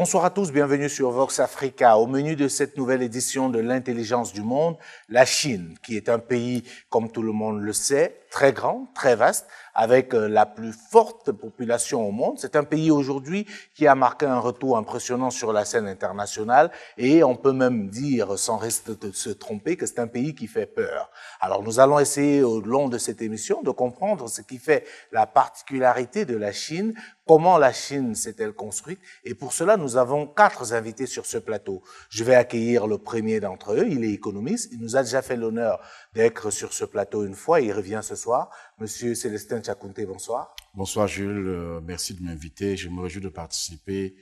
Bonsoir à tous, bienvenue sur Vox Africa. Au menu de cette nouvelle édition de l'Intelligence du Monde, la Chine, qui est un pays, comme tout le monde le sait, très grand, très vaste, avec la plus forte population au monde. C'est un pays aujourd'hui qui a marqué un retour impressionnant sur la scène internationale et on peut même dire, sans risque de se tromper, que c'est un pays qui fait peur. Alors nous allons essayer au long de cette émission de comprendre ce qui fait la particularité de la Chine, comment la Chine s'est-elle construite, et pour cela nous avons 4 invités sur ce plateau. Je vais accueillir le premier d'entre eux, il est économiste, il nous a déjà fait l'honneur d'être sur ce plateau une fois, il revient ce soir. Monsieur Célestin Tchakounté, bonsoir. Bonsoir Jules, merci de m'inviter. Je me réjouis de participer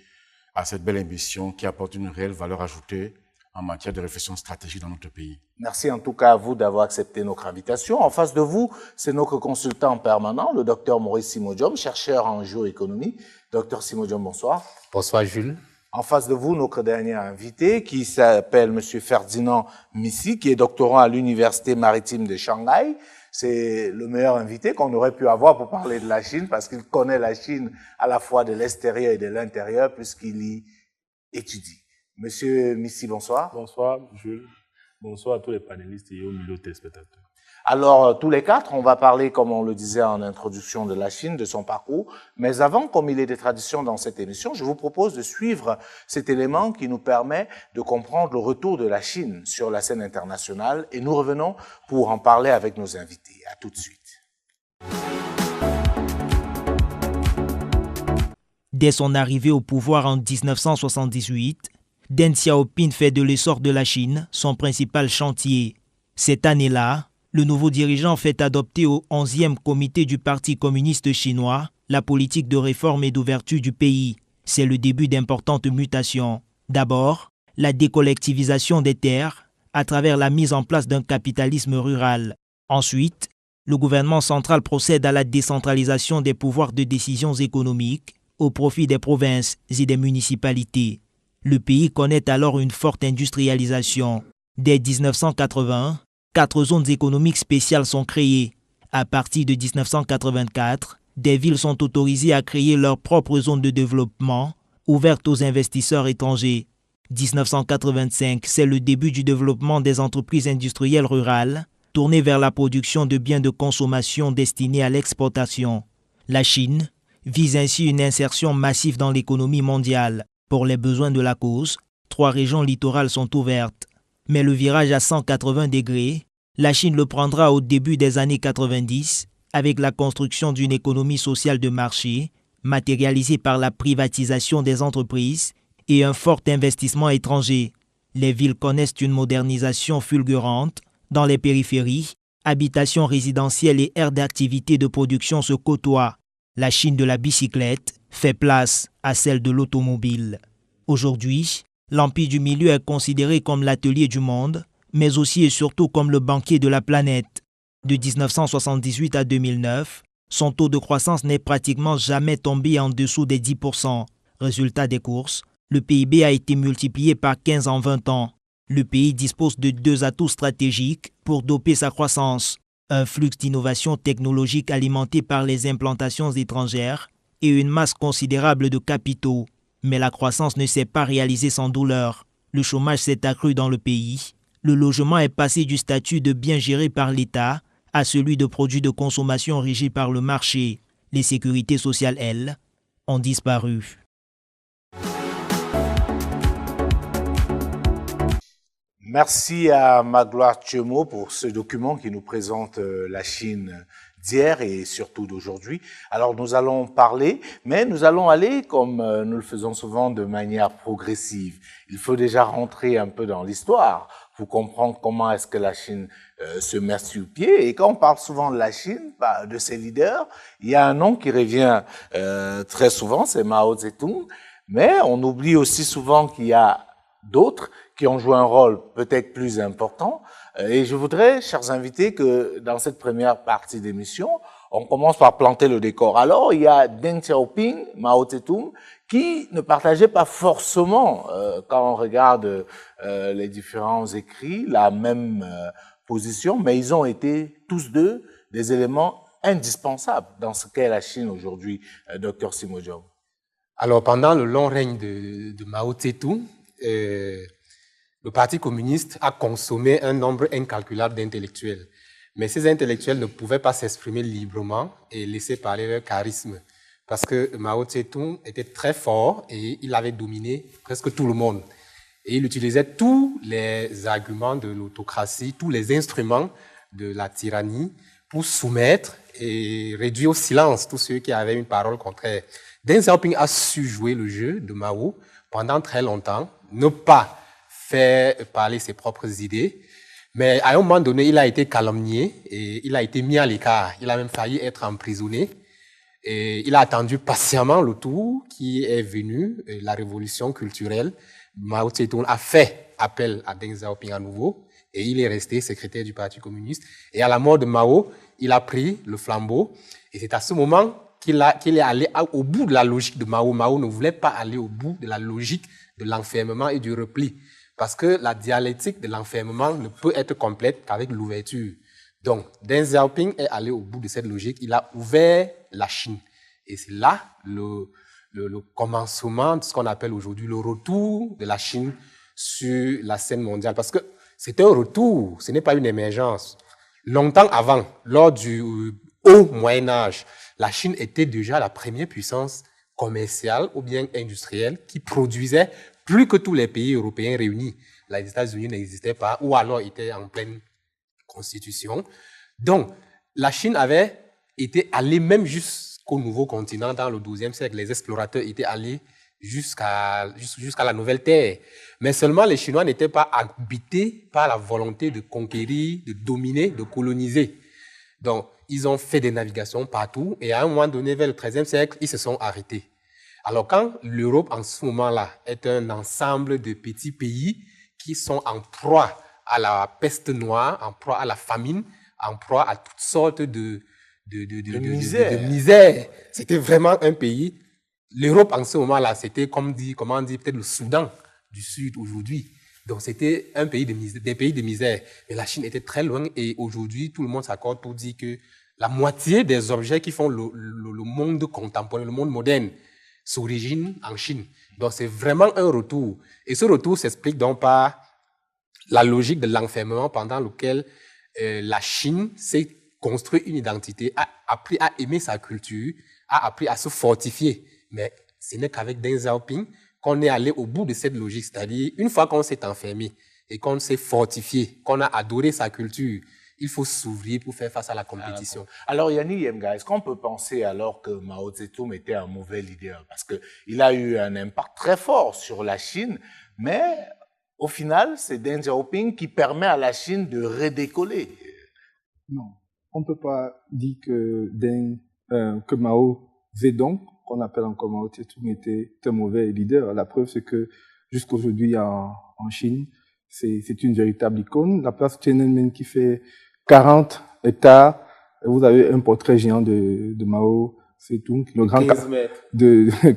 à cette belle émission qui apporte une réelle valeur ajoutée en matière de réflexion stratégique dans notre pays. Merci en tout cas à vous d'avoir accepté notre invitation. En face de vous, c'est notre consultant permanent, le docteur Maurice Simodium, chercheur en géoéconomie. Docteur Simodium, bonsoir. Bonsoir Jules. En face de vous, notre dernier invité, qui s'appelle Monsieur Ferdinand Missi, qui est doctorant à l'Université maritime de Shanghai. C'est le meilleur invité qu'on aurait pu avoir pour parler de la Chine, parce qu'il connaît la Chine à la fois de l'extérieur et de l'intérieur, puisqu'il y étudie. Monsieur Missi, bonsoir. Bonsoir Jules. Bonsoir à tous les panélistes et aux milliers de téléspectateurs. Alors, tous les 4, on va parler, comme on le disait en introduction, de la Chine, de son parcours. Mais avant, comme il est des traditions dans cette émission, je vous propose de suivre cet élément qui nous permet de comprendre le retour de la Chine sur la scène internationale. Et nous revenons pour en parler avec nos invités. À tout de suite. Dès son arrivée au pouvoir en 1978, Deng Xiaoping fait de l'essor de la Chine son principal chantier. Cette année-là, le nouveau dirigeant fait adopter au 11e comité du Parti communiste chinois la politique de réforme et d'ouverture du pays. C'est le début d'importantes mutations. D'abord, la décollectivisation des terres à travers la mise en place d'un capitalisme rural. Ensuite, le gouvernement central procède à la décentralisation des pouvoirs de décision économiques au profit des provinces et des municipalités. Le pays connaît alors une forte industrialisation. Dès 1980, 4 zones économiques spéciales sont créées. À partir de 1984, des villes sont autorisées à créer leurs propres zones de développement, ouvertes aux investisseurs étrangers. 1985, c'est le début du développement des entreprises industrielles rurales, tournées vers la production de biens de consommation destinés à l'exportation. La Chine vise ainsi une insertion massive dans l'économie mondiale. Pour les besoins de la cause, 3 régions littorales sont ouvertes. Mais le virage à 180 degrés, la Chine le prendra au début des années 90 avec la construction d'une économie sociale de marché, matérialisée par la privatisation des entreprises et un fort investissement étranger. Les villes connaissent une modernisation fulgurante. Dans les périphéries, habitations résidentielles et aires d'activité de production se côtoient. La Chine de la bicyclette fait place à celle de l'automobile. Aujourd'hui, l'Empire du Milieu est considéré comme l'atelier du monde, mais aussi et surtout comme le banquier de la planète. De 1978 à 2009, son taux de croissance n'est pratiquement jamais tombé en dessous des 10%. Résultat des courses, le PIB a été multiplié par 15 en 20 ans. Le pays dispose de 2 atouts stratégiques pour doper sa croissance. Un flux d'innovation technologique alimenté par les implantations étrangères et une masse considérable de capitaux. Mais la croissance ne s'est pas réalisée sans douleur. Le chômage s'est accru dans le pays. Le logement est passé du statut de bien géré par l'État à celui de produit de consommation régi par le marché. Les sécurités sociales, elles, ont disparu. Merci à Magloire Tchemo pour ce document qui nous présente la Chine d'hier et surtout d'aujourd'hui. Alors nous allons parler, mais nous allons aller, comme nous le faisons souvent, de manière progressive. Il faut déjà rentrer un peu dans l'histoire pour comprendre comment est-ce que la Chine se met sur pied. Et quand on parle souvent de la Chine, de ses leaders, il y a un nom qui revient très souvent, c'est Mao Zedong, mais on oublie aussi souvent qu'il y a d'autres qui ont joué un rôle peut-être plus important. Et je voudrais, chers invités, que dans cette première partie d'émission, on commence par planter le décor. Alors, il y a Deng Xiaoping, Mao Zedong, qui ne partageaient pas forcément, quand on regarde les différents écrits, la même position, mais ils ont été tous deux des éléments indispensables dans ce qu'est la Chine aujourd'hui, Dr Simodium. Alors, pendant le long règne de Mao Tse-tung, le Parti communiste a consommé un nombre incalculable d'intellectuels. Mais ces intellectuels ne pouvaient pas s'exprimer librement et laisser parler leur charisme. Parce que Mao Tse-tung était très fort et il avait dominé presque tout le monde. Et il utilisait tous les arguments de l'autocratie, tous les instruments de la tyrannie pour soumettre et réduire au silence tous ceux qui avaient une parole contraire. Deng Xiaoping a su jouer le jeu de Mao pendant très longtemps, ne pas faire parler ses propres idées, mais à un moment donné, il a été calomnié et il a été mis à l'écart. Il a même failli être emprisonné. Et il a attendu patiemment le tour qui est venu, la révolution culturelle. Mao Tse-tung a fait appel à Deng Xiaoping à nouveau et il est resté secrétaire du Parti communiste. Et à la mort de Mao, il a pris le flambeau et c'est à ce moment qu'il est allé au bout de la logique de Mao. Mao ne voulait pas aller au bout de la logique de l'enfermement et du repli. Parce que la dialectique de l'enfermement ne peut être complète qu'avec l'ouverture. Donc, Deng Xiaoping est allé au bout de cette logique. Il a ouvert la Chine. Et c'est là le commencement de ce qu'on appelle aujourd'hui le retour de la Chine sur la scène mondiale. Parce que c'est un retour, ce n'est pas une émergence. Longtemps avant, lors du haut Moyen-Âge, la Chine était déjà la première puissance commerciale ou bien industrielle qui produisait plus que tous les pays européens réunis. Les États-Unis n'existaient pas ou alors étaient en pleine constitution. Donc, la Chine avait été allée même jusqu'au nouveau continent dans le XIIe siècle. Les explorateurs étaient allés jusqu'à la Nouvelle Terre. Mais seulement les Chinois n'étaient pas habités par la volonté de conquérir, de dominer, de coloniser. Donc, ils ont fait des navigations partout et à un moment donné, vers le XIIIe siècle, ils se sont arrêtés. Alors, quand l'Europe, en ce moment-là, est un ensemble de petits pays qui sont en proie à la peste noire, en proie à la famine, en proie à toutes sortes de misère. C'était vraiment un pays. L'Europe, en ce moment-là, c'était, comment on dit, peut-être le Soudan du Sud aujourd'hui. Donc, c'était un pays des pays de misère. Mais la Chine était très loin et aujourd'hui, tout le monde s'accorde pour dire que la moitié des objets qui font le monde contemporain, le monde moderne, s'originent en Chine. Donc, c'est vraiment un retour. Et ce retour s'explique donc par la logique de l'enfermement pendant lequel la Chine s'est construit une identité, a appris à aimer sa culture, a appris à se fortifier. Mais ce n'est qu'avec Deng Xiaoping qu'on est allé au bout de cette logique. C'est-à-dire, une fois qu'on s'est enfermé et qu'on s'est fortifié, qu'on a adoré sa culture, il faut s'ouvrir pour faire face à la compétition. Alors, Yanni Yemga, est-ce qu'on peut penser alors que Mao Tse-tung était un mauvais leader? Parce qu'il a eu un impact très fort sur la Chine, mais au final, c'est Deng Xiaoping qui permet à la Chine de redécoller. Non, on ne peut pas dire que Mao Zedong, qu'on appelle encore Mao Tse-tung, était un mauvais leader. La preuve, c'est que jusqu'aujourd'hui en Chine, c'est une véritable icône. La place Tiananmen qui fait 40 hectares, vous avez un portrait géant de Mao Tse-tung, le grand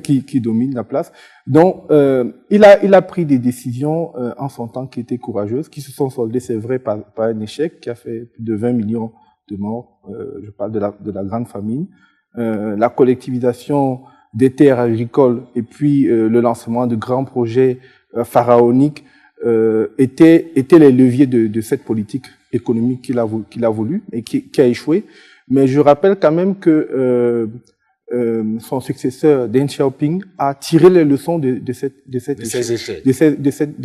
qui domine la place. Donc, il a pris des décisions en son temps qui étaient courageuses, qui se sont soldées, c'est vrai, par un échec qui a fait plus de 20 millions de morts. Je parle de la grande famine. La collectivisation des terres agricoles et puis le lancement de grands projets pharaoniques étaient les leviers de cette politique économique qu'il a voulu et qui a échoué. Mais je rappelle quand même que son successeur Deng Xiaoping a tiré les leçons de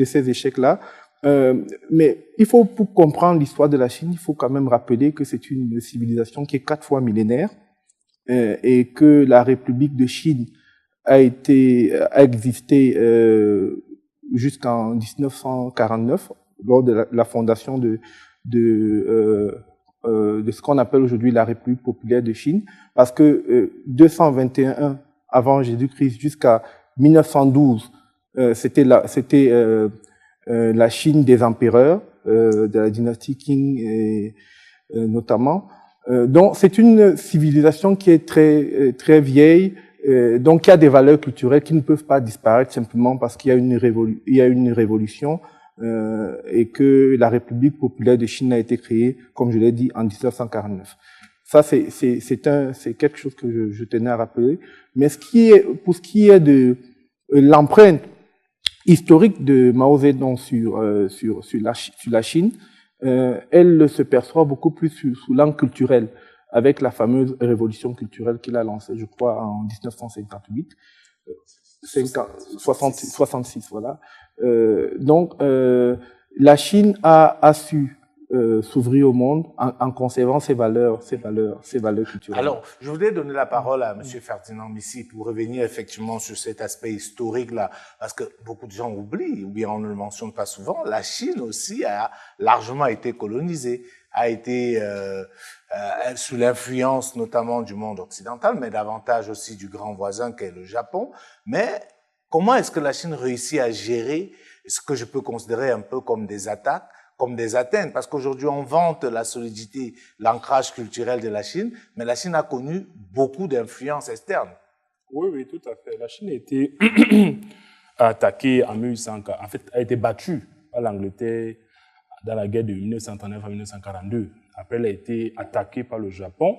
ces échecs-là. Mais il faut, pour comprendre l'histoire de la Chine, il faut quand même rappeler que c'est une civilisation qui est 4 fois millénaire et que la République de Chine a existé jusqu'en 1949 lors de la fondation de ce qu'on appelle aujourd'hui la République populaire de Chine, parce que 221 avant Jésus-Christ jusqu'à 1912, c'était la Chine des empereurs, de la dynastie Qing notamment. Donc c'est une civilisation qui est très vieille, donc qui a des valeurs culturelles qui ne peuvent pas disparaître simplement parce qu'il y a une révolution. Et que la République populaire de Chine a été créée, comme je l'ai dit, en 1949. Ça, c'est quelque chose que je tenais à rappeler. Mais pour ce qui est de l'empreinte historique de Mao Zedong sur la Chine, elle se perçoit beaucoup plus sous l'angle culturel, avec la fameuse révolution culturelle qu'il a lancée, je crois, en 1958, 66, voilà. Donc, la Chine a su s'ouvrir au monde en conservant ses valeurs culturelles. Alors, je voudrais donner la parole à M. Ferdinand Missy pour revenir effectivement sur cet aspect historique-là, parce que beaucoup de gens oublient, ou bien on ne le mentionne pas souvent, la Chine aussi a largement été colonisée, a été sous l'influence notamment du monde occidental, mais davantage aussi du grand voisin qu'est le Japon. Mais comment est-ce que la Chine réussit à gérer ce que je peux considérer un peu comme des attaques, comme des atteintes, parce qu'aujourd'hui on vante la solidité, l'ancrage culturel de la Chine, mais la Chine a connu beaucoup d'influences externes. Oui, tout à fait. La Chine a été attaquée en 1840, en fait, a été battue par l'Angleterre dans la guerre de 1939 à 1942. Après, elle a été attaquée par le Japon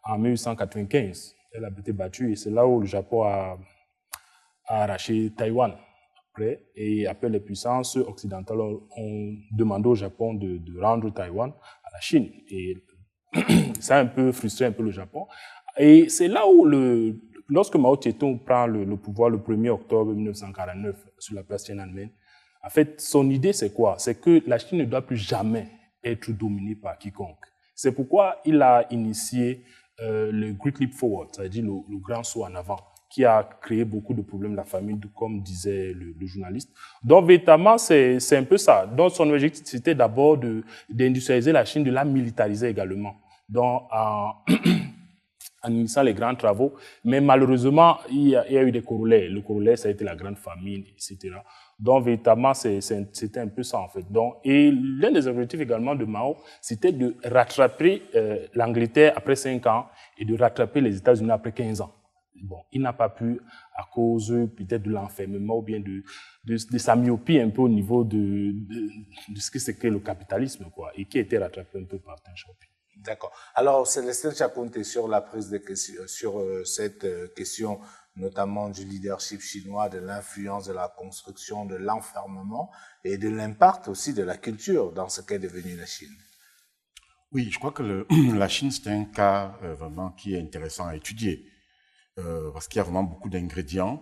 en 1895. Elle a été battue et c'est là où le Japon a arraché Taïwan. Et après, les puissances occidentales ont demandé au Japon de rendre Taïwan à la Chine. Et ça a un peu frustré un peu le Japon. Et c'est là où, lorsque Mao Tse-tung prend le pouvoir le 1er octobre 1949 sur la place Tiananmen, en fait, son idée, c'est quoi? C'est que la Chine ne doit plus jamais être dominée par quiconque. C'est pourquoi il a initié le Great Leap Forward, c'est-à-dire le grand saut en avant, qui a créé beaucoup de problèmes de la famille, comme disait le journaliste. Donc, véritablement, c'est un peu ça. Donc, son objectif, c'était d'abord d'industrialiser la Chine, de la militariser également. Donc, en initiant les grands travaux. Mais malheureusement, il y a eu des corollaires. Le corollaire, ça a été la grande famine, etc. Donc, véritablement, c'était un peu ça, en fait. Donc, et l'un des objectifs également de Mao, c'était de rattraper l'Angleterre après 5 ans et de rattraper les États-Unis après 15 ans. Bon, il n'a pas pu à cause peut-être de l'enfermement ou bien de sa myopie un peu au niveau de ce que c'est que le capitalisme, quoi, et qui a été rattrapé un peu par Deng Xiaoping. D'accord. Alors, Célestin Chakounté, sur la prise de question, sur cette question, notamment du leadership chinois, de l'influence de la construction, de l'enfermement et de l'impact aussi de la culture dans ce qu'est devenu la Chine. Oui, je crois que la Chine, c'est un cas vraiment qui est intéressant à étudier. Parce qu'il y a vraiment beaucoup d'ingrédients.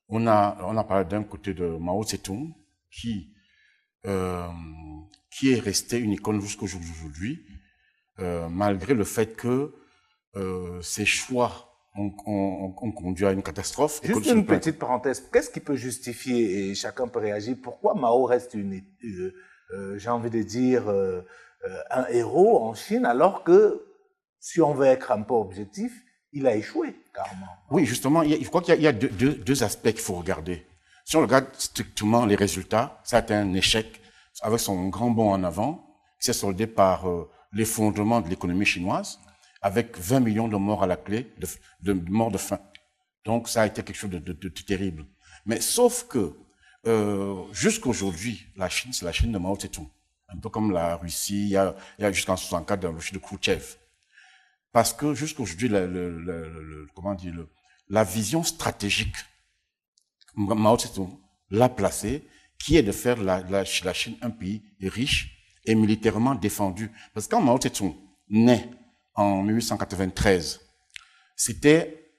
On a parlé d'un côté de Mao Tse-tung, qui est resté une icône jusqu'au jour d'aujourd'hui, malgré le fait que ses choix ont conduit à une catastrophe. Juste une petite parenthèse, qu'est-ce qui peut justifier, et chacun peut réagir, pourquoi Mao reste j'ai envie de dire, un héros en Chine, alors que, si on veut être un peu objectif, il a échoué, carrément. Oui, justement, je crois qu'il y a deux aspects qu'il faut regarder. Si on regarde strictement les résultats, ça a été un échec avec son grand bond en avant, qui s'est soldé par l'effondrement de l'économie chinoise, avec 20 millions de morts à la clé, de morts de faim. Donc, ça a été quelque chose de terrible. Mais sauf que, jusqu'aujourd'hui, la Chine, c'est la Chine de Mao Tse-tung. Un peu comme la Russie, il y a jusqu'en 1964, la Russie de Khrouchtchev. Parce que jusqu'aujourd'hui, la vision stratégique, Mao Tse-tung l'a placée, qui est de faire la Chine un pays riche et militairement défendu. Parce que quand Mao Tse-tung naît en 1893, c'était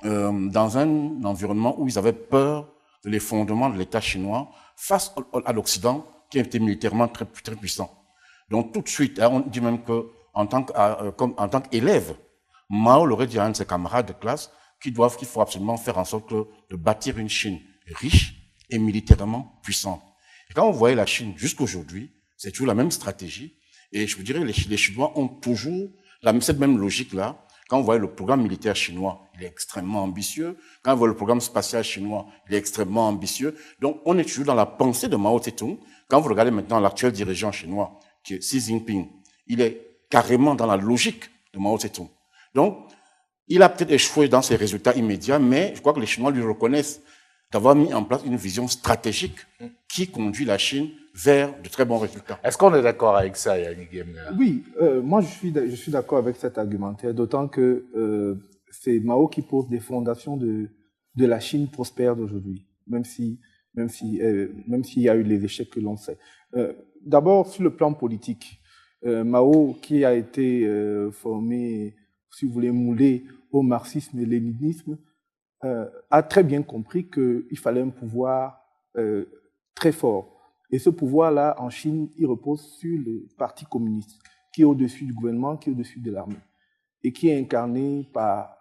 dans un environnement où ils avaient peur de l'effondrement de l'État chinois face à l'Occident, qui était militairement très, très puissant. Donc tout de suite, on dit même que en tant qu'élève, Mao l'aurait dit à un de ses camarades de classe qu'il faut absolument faire en sorte de bâtir une Chine riche et militairement puissante. Et quand on voyait la Chine jusqu'aujourd'hui, c'est toujours la même stratégie. Et je vous dirais, les Chinois ont toujours cette même logique-là. Quand on voit le programme militaire chinois, il est extrêmement ambitieux. Quand on voit le programme spatial chinois, il est extrêmement ambitieux. Donc, on est toujours dans la pensée de Mao Tse-tung. Quand vous regardez maintenant l'actuel dirigeant chinois, qui est Xi Jinping, il est carrément dans la logique de Mao Tse-tung. Donc, il a peut-être échoué dans ses résultats immédiats, mais je crois que les Chinois lui reconnaissent d'avoir mis en place une vision stratégique qui conduit la Chine vers de très bons résultats. Est-ce qu'on est d'accord avec ça, Yannick Gemner? Oui, moi je suis d'accord avec cet argumentaire, d'autant que c'est Mao qui pose des fondations de la Chine prospère d'aujourd'hui, même s'il y a eu les échecs que l'on sait. D'abord, sur le plan politique, Mao, qui a été formé, si vous voulez, moulé au marxisme et léninisme, a très bien compris qu'il fallait un pouvoir très fort. Et ce pouvoir-là, en Chine, il repose sur le Parti communiste, qui est au-dessus du gouvernement, qui est au-dessus de l'armée, et qui est incarné par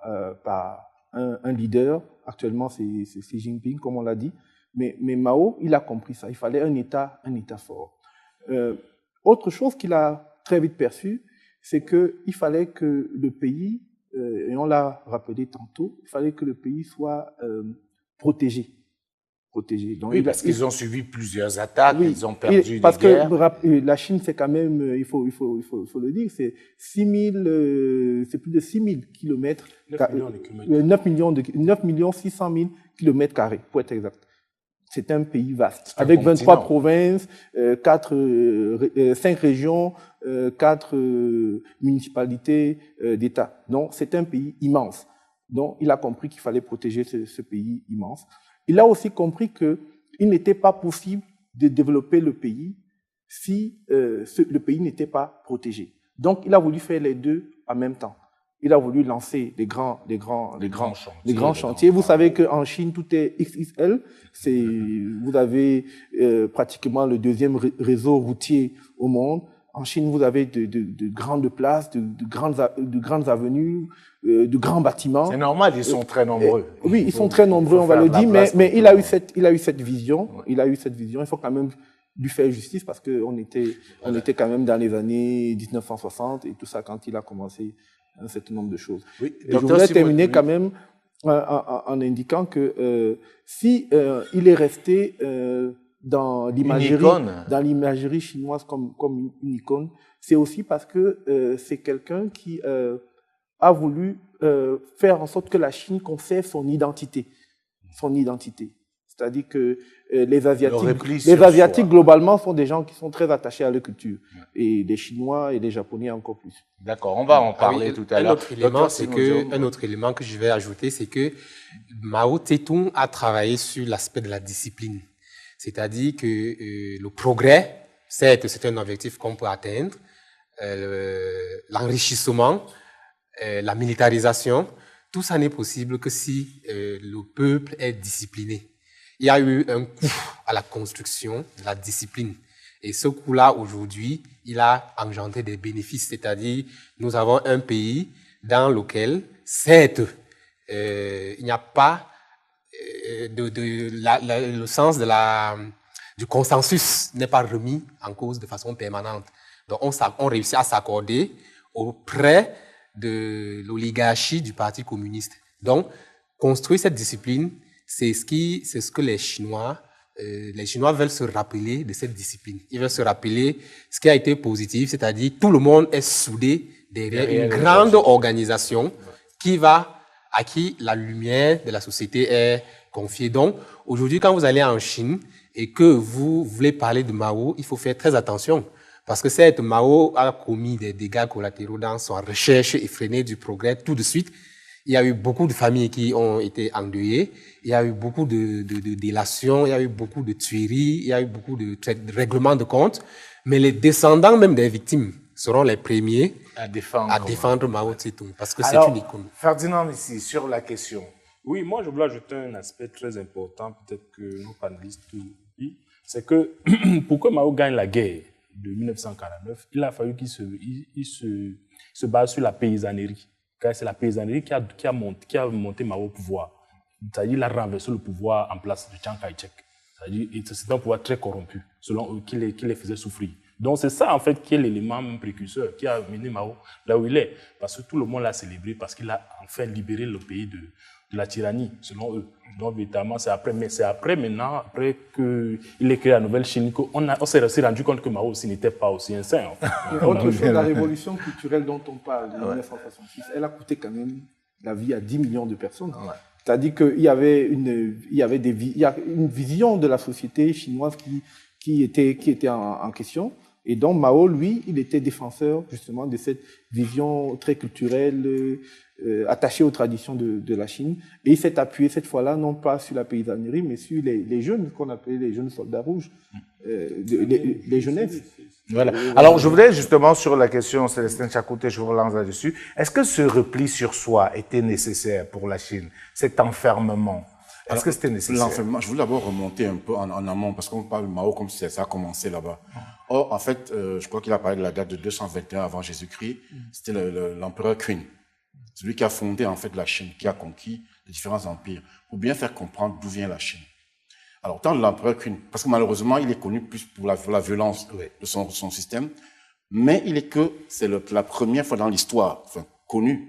un leader. Actuellement, c'est Xi Jinping, comme on l'a dit. Mais Mao, il a compris ça. Il fallait un État fort. Autre chose qu'il a très vite perçu, c'est qu'il fallait que le pays, et on l'a rappelé tantôt, il fallait que le pays soit protégé. Donc, oui, parce qu'ils ont subi plusieurs attaques, oui, ils ont perdu des parce guerres. Que la Chine, c'est quand même, il faut le dire, c'est plus de 6 000 kilomètres, 9 millions 600 000 kilomètres carrés, pour être exact. C'est un pays vaste, avec 23 provinces, 5 régions, 4 municipalités d'État. Donc, c'est un pays immense. Donc, il a compris qu'il fallait protéger ce pays immense. Il a aussi compris qu'il n'était pas possible de développer le pays si le pays n'était pas protégé. Donc, il a voulu faire les deux en même temps. Il a voulu lancer les grands chantiers. Vous savez qu'en Chine, tout est XXL. Vous avez pratiquement le deuxième réseau routier au monde. En Chine, vous avez de grandes places, de grandes avenues, de grands bâtiments. C'est normal, ils sont très nombreux. Oui, ils sont très nombreux, on va le dire, mais il a eu cette vision. Il a eu cette vision. Il faut quand même lui faire justice parce qu'on était quand même dans les années 1960 et tout ça quand il a commencé un certain nombre de choses. Oui, et je voudrais terminer quand même en indiquant que si il est resté dans l'imagerie chinoise comme une icône, c'est aussi parce que c'est quelqu'un qui a voulu faire en sorte que la Chine conserve son identité. C'est-à-dire que les Asiatiques globalement sont des gens qui sont très attachés à leur culture. Et les Chinois et les Japonais encore plus. D'accord, on va en parler tout à l'heure. Un autre élément que je vais ajouter, c'est que Mao Tse-tung a travaillé sur l'aspect de la discipline. C'est-à-dire que le progrès, certes, c'est un objectif qu'on peut atteindre, l'enrichissement, la militarisation, tout ça n'est possible que si le peuple est discipliné. Il y a eu un coût à la construction de la discipline. Et ce coût-là, aujourd'hui, il a engendré des bénéfices. C'est-à-dire, nous avons un pays dans lequel, certes, il n'y a pas le sens du consensus n'est pas remis en cause de façon permanente. Donc, on réussit à s'accorder auprès de l'oligarchie du Parti communiste. Donc, construire cette discipline, c'est ce que les Chinois veulent se rappeler de cette discipline. Ils veulent se rappeler ce qui a été positif, c'est-à-dire tout le monde est soudé derrière une grande organisation à qui la lumière de la société est confiée. Donc, aujourd'hui, quand vous allez en Chine et que vous voulez parler de Mao, il faut faire très attention. Parce que certes, Mao a commis des dégâts collatéraux dans son recherche effrénée du progrès tout de suite. Il y a eu beaucoup de familles qui ont été endeuillées, il y a eu beaucoup de délations, il y a eu beaucoup de tueries, il y a eu beaucoup de règlements de comptes, mais les descendants même des victimes seront les premiers à défendre Mao Tse-tung, parce que c'est une icône. Ferdinand, ici, sur la question. Oui, moi je voulais ajouter un aspect très important, peut-être que nos panélistes oublient, c'est que pour que Mao gagne la guerre de 1949, il a fallu qu'il se base sur la paysannerie. Car c'est la paysannerie qui a monté Mao au pouvoir. C'est-à-dire qu'il a renversé le pouvoir en place de Chiang Kai-shek. C'est-à-dire que c'est un pouvoir très corrompu, selon eux, qui les faisait souffrir. Donc c'est ça, en fait, qui est l'élément précurseur qui a amené Mao là où il est. Parce que tout le monde l'a célébré, parce qu'il a enfin libéré le pays de la tyrannie, selon eux. Donc, évidemment, c'est après maintenant, après qu'il ait créé la nouvelle Chine, qu'on s'est rendu compte que Mao aussi n'était pas aussi un saint. En fait. Autre chose, la révolution culturelle dont on parle de 1966, elle a coûté quand même la vie à 10 millions de personnes. C'est-à-dire qu'il y avait une vision de la société chinoise qui était en question. Et donc Mao, lui, il était défenseur justement de cette vision très culturelle, attachée aux traditions de la Chine. Et il s'est appuyé cette fois-là, non pas sur la paysannerie, mais sur les jeunes, qu'on appelait les jeunes soldats rouges, les jeunesses. Voilà. Alors, je voudrais justement sur la question, Célestin Chakouté, je vous relance là-dessus. Est-ce que ce repli sur soi était nécessaire pour la Chine, cet enfermement? Est-ce que c'était nécessaire? L'enfermement, je voulais d'abord remonter un peu en amont, parce qu'on parle de Mao comme si ça a commencé là-bas. Or, en fait, je crois qu'il a parlé de la date de 221 avant Jésus-Christ. C'était l'empereur Qin, celui qui a fondé en fait la Chine, qui a conquis les différents empires, pour bien faire comprendre d'où vient la Chine. Alors, tant l'empereur Qin, parce que malheureusement, il est connu plus pour la violence de son système, mais c'est la première fois dans l'histoire, enfin, connue,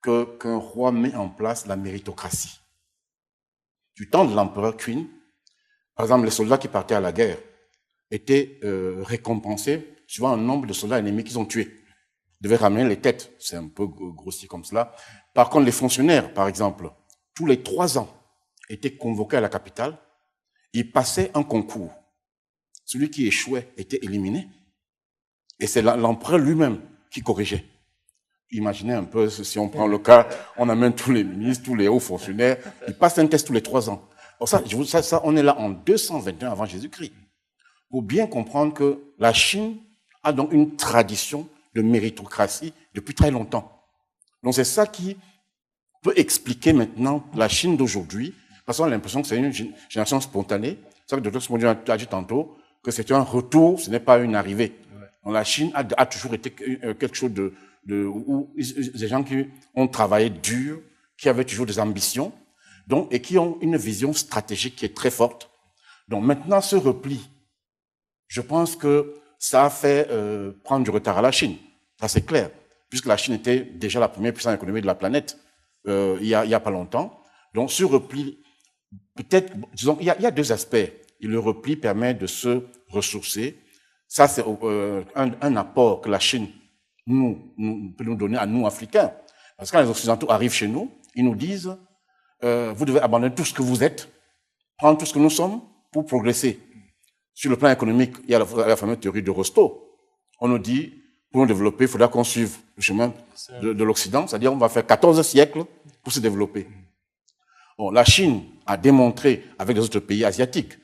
qu'un roi met en place la méritocratie. Du temps de l'empereur Qin, par exemple, les soldats qui partaient à la guerre étaient récompensés suivant un nombre de soldats ennemis qu'ils ont tués. Ils devaient ramener les têtes, c'est un peu grossier comme cela. Par contre, les fonctionnaires, par exemple, tous les 3 ans, étaient convoqués à la capitale. Ils passaient un concours. Celui qui échouait était éliminé. Et c'est l'empereur lui-même qui corrigeait. Imaginez un peu, si on prend le cas, on amène tous les ministres, tous les hauts fonctionnaires, ils passent un test tous les 3 ans. Alors ça, on est là en 221 avant Jésus-Christ. Pour bien comprendre que la Chine a donc une tradition de méritocratie depuis très longtemps. Donc c'est ça qui peut expliquer maintenant la Chine d'aujourd'hui. Parce qu'on a l'impression que c'est une génération spontanée. C'est ça que le Dr Simon a dit tantôt, que c'est un retour, ce n'est pas une arrivée. Donc la Chine a toujours été quelque chose où des gens qui ont travaillé dur, qui avaient toujours des ambitions, donc, et qui ont une vision stratégique qui est très forte. Donc maintenant, ce repli, je pense que ça a fait prendre du retard à la Chine. Ça, c'est clair. Puisque la Chine était déjà la première puissance économique de la planète il y a pas longtemps. Donc, ce repli, peut-être, disons, il y a 2 aspects. Et le repli permet de se ressourcer. Ça, c'est un apport que la Chine peut nous donner à nous, Africains. Parce que quand les Occidentaux arrivent chez nous, ils nous disent vous devez abandonner tout ce que vous êtes, prendre tout ce que nous sommes pour progresser. Sur le plan économique, il y a la fameuse théorie de Rostow. On nous dit, pour nous développer, il faudra qu'on suive le chemin de l'Occident, c'est-à-dire on va faire 14 siècles pour se développer. Bon, la Chine a démontré avec les autres pays asiatiques